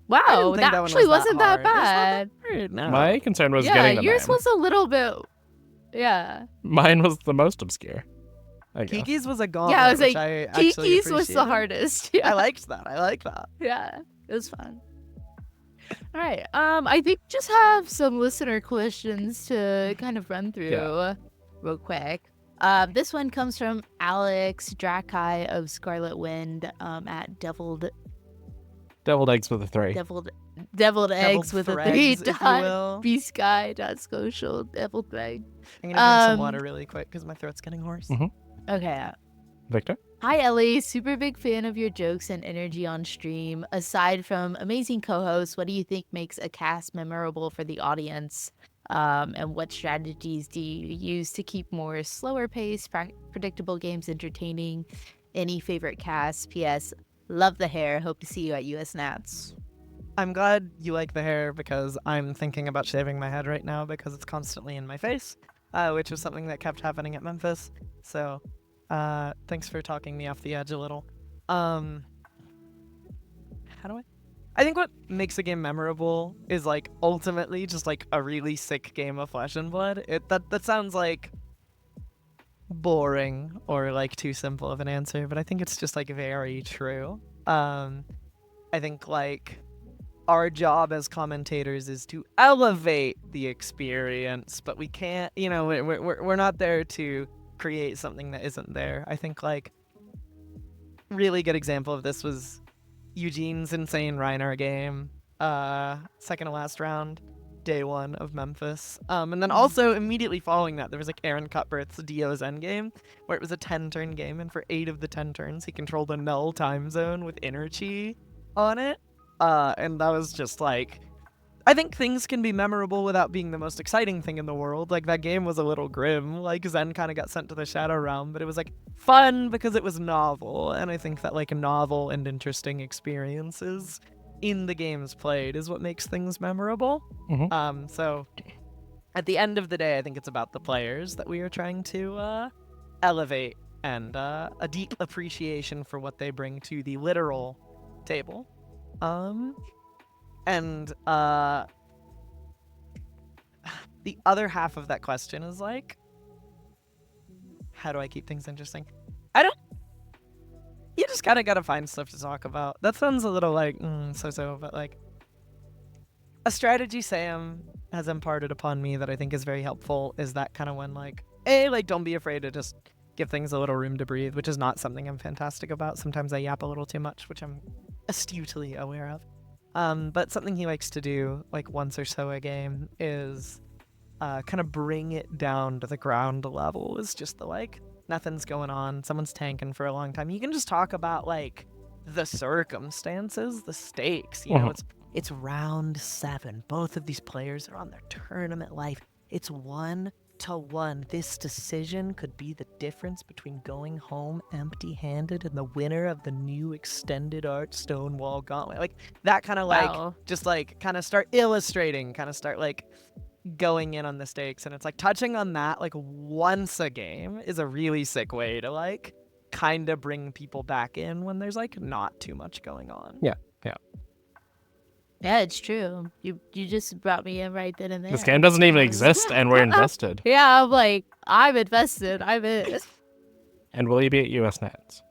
Wow, think that that one actually was that wasn't that hard. bad. No. My concern was Yeah, getting the yours name. was a little bit. Yeah. Mine was the most obscure. I guess. Kiki's was a gauntlet. Yeah, I was which like, I actually Kiki's was the appreciated. hardest. Yeah. I liked that. I like that. Yeah, it was fun. All right. I think just have some listener questions to kind of run through real quick. This one comes from Alex Drakai of Scarlet Wind at deviled Eggs with a 3. deviled eggs with a 3 threads, if you will. bsky.social deviled egg. I'm gonna drink some water really quick because my throat's getting hoarse. Okay. Victor? Hi, Elly. Super big fan of your jokes and energy on stream. Aside from amazing co-hosts, what do you think makes a cast memorable for the audience? And what strategies do you use to keep more slower paced, predictable games entertaining? Any favorite casts? P.S. Love the hair. Hope to see you at US Nats. I'm glad you like the hair because I'm thinking about shaving my head right now because it's constantly in my face, which was something that kept happening at Memphis. So, thanks for talking me off the edge a little. How do I think what makes a game memorable is like ultimately just like a really sick game of Flesh and Blood. That sounds like boring or like too simple of an answer, but I think it's just like very true. I think like our job as commentators is to elevate the experience, but we can't, we're not there to create something that isn't there. I think like really good example of this was Eugene's insane Reiner game, second to last round, day 1 of Memphis. And then also immediately following that, there was like Aaron Cutbirth's Dio's Endgame, where it was a 10-turn game, and for 8 of the 10 turns, he controlled a null time zone with Energy on it. And that was just like, I think things can be memorable without being the most exciting thing in the world. Like, that game was a little grim. Like, Zen kind of got sent to the Shadow Realm, but it was, like, fun because it was novel. And I think that, like, novel and interesting experiences in the games played is what makes things memorable. So, at the end of the day, I think it's about the players that we are trying to elevate and a deep appreciation for what they bring to the literal table. The other half of that question is like, how do I keep things interesting? You just kind of gotta find stuff to talk about. That sounds a little like, so, but like, a strategy Sam has imparted upon me that I think is very helpful is that kind of when like, don't be afraid to just give things a little room to breathe, which is not something I'm fantastic about. Sometimes I yap a little too much, which I'm astutely aware of. But something he likes to do, like once or so a game, is kind of bring it down to the ground level. Is just the like, nothing's going on, someone's tanking for a long time. You can just talk about like the circumstances, the stakes. You know, it's round 7. Both of these players are on their tournament life. It's 1-1. This decision could be the difference between going home empty-handed and the winner of the new extended art Stonewall Gauntlet. Like that kind of like, just like kind of start illustrating, kind of start like going in on the stakes. And it's like touching on that like once a game is a really sick way to like kind of bring people back in when there's like not too much going on. Yeah, it's true. You just brought me in right then and there. This game doesn't even exist, and we're invested. Yeah, I'm like, I'm invested. I'm in. And will you be at US Nats?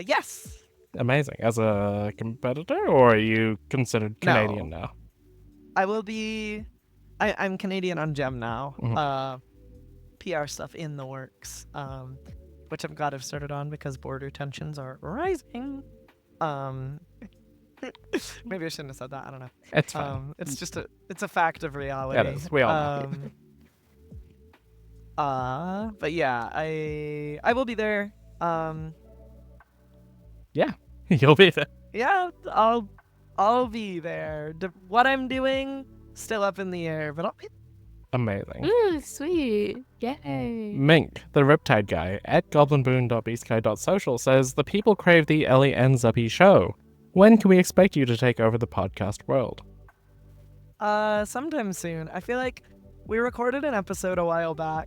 Yes. Amazing. As a competitor, or are you considered Canadian now? I will be. I'm Canadian on Gem now. PR stuff in the works, which I'm glad I've started on because border tensions are rising. Maybe I shouldn't have said that. I don't know. It's fine. It's just it's a fact of reality. It is. We all know. But yeah, I will be there. Yeah, you'll be there. Yeah, I'll be there. What I'm doing still up in the air, but I'll be. Amazing. Ooh, sweet. Yay. Mink, the Riptide guy, at goblinboon.bsky.social says, the people crave the Elly and Zuppy show. When can we expect you to take over the podcast world? Sometime soon. I feel like we recorded an episode a while back.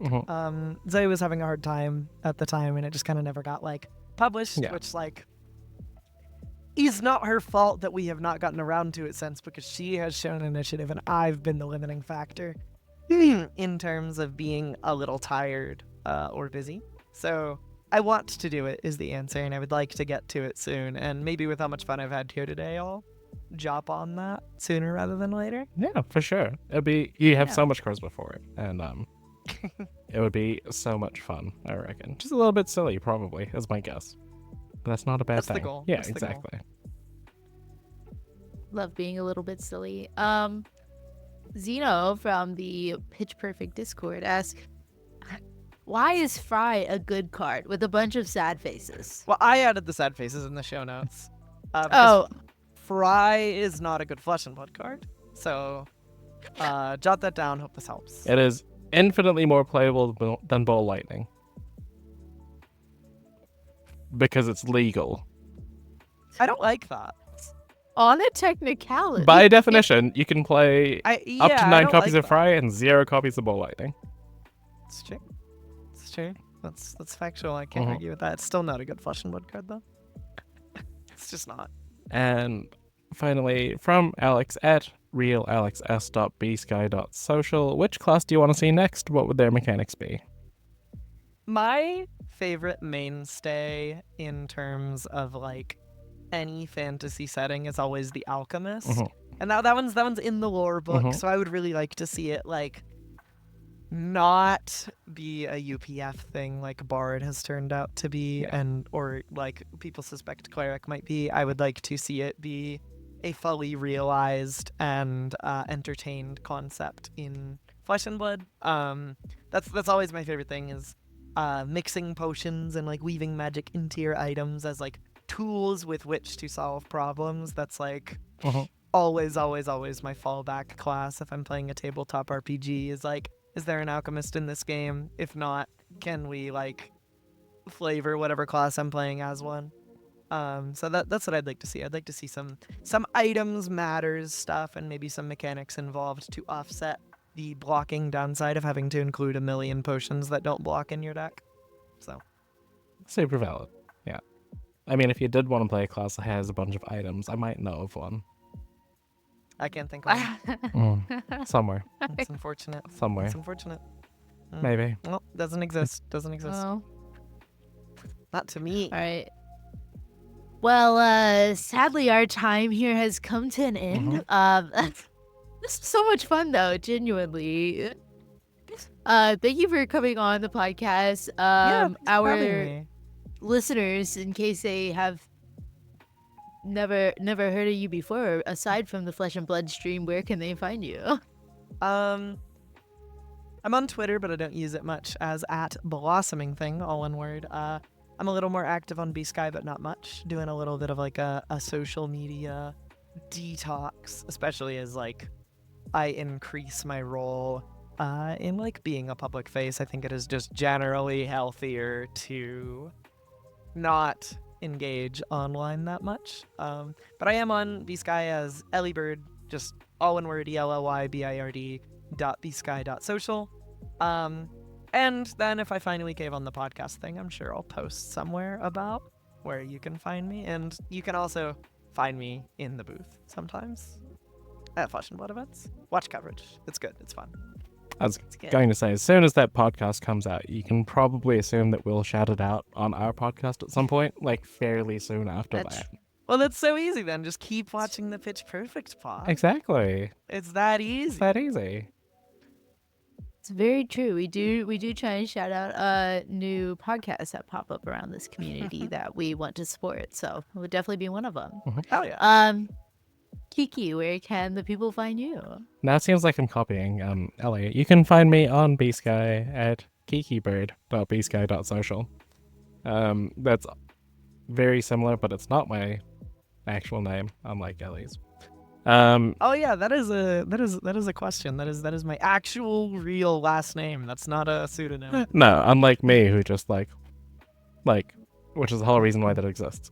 Zoe was having a hard time at the time, and it just kind of never got like published, which like is not her fault that we have not gotten around to it since, because she has shown initiative and I've been the limiting factor in terms of being a little tired or busy. So I want to do it is the answer, and I would like to get to it soon. And maybe with how much fun I've had here today, I'll jump on that sooner rather than later. Yeah, for sure. You have Yeah. so much charisma for it, and it would be so much fun. I reckon. Just a little bit silly, probably, is my guess. But that's not a bad That's thing. the goal. Yeah, That's the goal. exactly. Love being a little bit silly. Zeno from the Pitch Perfect Discord asks, why is Fry a good card with a bunch of sad faces? Well, I added the sad faces in the show notes. Because Oh, Fry is not a good Flesh and Blood card. So, jot that down. Hope this helps. It is infinitely more playable than Ball Lightning because it's legal. I don't like that. on a technicality. By definition, you can play up to I 9 don't copies like of that. Fry and 0 copies of Ball Lightning. It's true. It's true. That's factual. I can't Mhm. argue with that. It's still not a good Flesh and Blood card though. It's just not. And finally, from Alex at realalexs.bsky.social, which class do you want to see next? What would their mechanics be? My favorite mainstay in terms of like any fantasy setting is always the Alchemist. Mhm. And now that one's in the lore book, Mhm. so I would really like to see it like not be a UPF thing like Bard has turned out to be, Yeah. and or like people suspect Cleric might be. I would like to see it be a fully realized and entertained concept in Flesh and Blood. That's always my favorite thing is mixing potions and like weaving magic into your items as like tools with which to solve problems. That's like Mhm. always my fallback class if I'm playing a tabletop RPG is like, is there an alchemist in this game? If not, can we like flavor whatever class I'm playing as one? So that's what I'd like to see. I'd like to see some items matters stuff and maybe some mechanics involved to offset the blocking downside of having to include a million potions that don't block in your deck. So Super valid. Yeah. I mean, if you did want to play a class that has a bunch of items, I might know of one. I can't think of one. Somewhere. It's unfortunate. Somewhere. It's unfortunate. Maybe. Well, doesn't exist. Doesn't exist. Oh, Not to me. all right. Well, sadly, our time here has come to an end. This was so much fun, though. Genuinely. Thank you for coming on the podcast. Yeah, thanks for having Our me. listeners, in case they have never heard of you before, aside from the Flesh and Blood stream, where can they find you? I'm on Twitter, but I don't use it much as at blossoming thing, all one word. I'm a little more active on B-Sky, but not much. Doing a little bit of like a social media detox, especially as like I increase my role in like being a public face. I think it is just generally healthier to not engage online that much. But I am on B-Sky as Ellybird, just all one word, ELLYBIRD.bsky.social. And then if I finally cave on the podcast thing, I'm sure I'll post somewhere about where you can find me. And you can also find me in the booth sometimes at Flesh and Blood events. Watch coverage. It's good. It's fun. I was It's good. going to say, as soon as that podcast comes out, you can probably assume that we'll shout it out on our podcast at some point, like fairly soon after That's- that. Well, that's so easy then. Just keep watching the Pitch Perfect pod. Exactly. It's that easy. It's that easy. It's very true. We do try and shout out new podcasts that pop up around this community that we want to support. So it would definitely be one of them. Oh, yeah. Kiki, where can the people find you? Now it seems like I'm copying Elly. You can find me on bsky at kikibird.bsky.social. That's very similar, but it's not my actual name, unlike Elly's. Oh yeah, that is a question. That is my actual real last name. That's not a pseudonym. No, unlike me, who just like, which is the whole reason why that exists.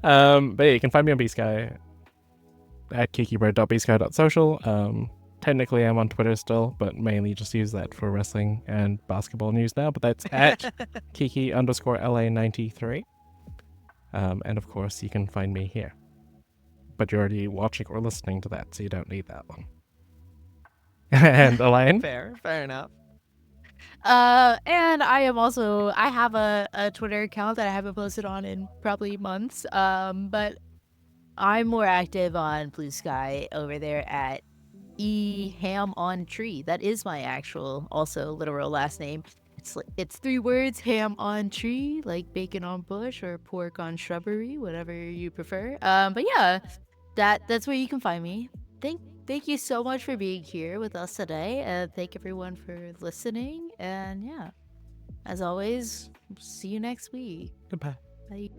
But yeah, you can find me on bsky at kikibird.bsky.social. Technically, I'm on Twitter still, but mainly just use that for wrestling and basketball news now. But that's at kiki_la93. And of course, you can find me here. But you're already watching or listening to that, so you don't need that one. And Elaine? Fair enough. And I have a Twitter account that I haven't posted on in probably months. But I'm more active on Blue Sky over there at Ham on Tree. That is my actual, also literal last name. It's 3 words, ham on tree, like bacon on bush or pork on shrubbery, whatever you prefer. But yeah, that's where you can find me. Thank you so much for being here with us today, and thank everyone for listening. And yeah, as always, see you next week. Goodbye. Bye.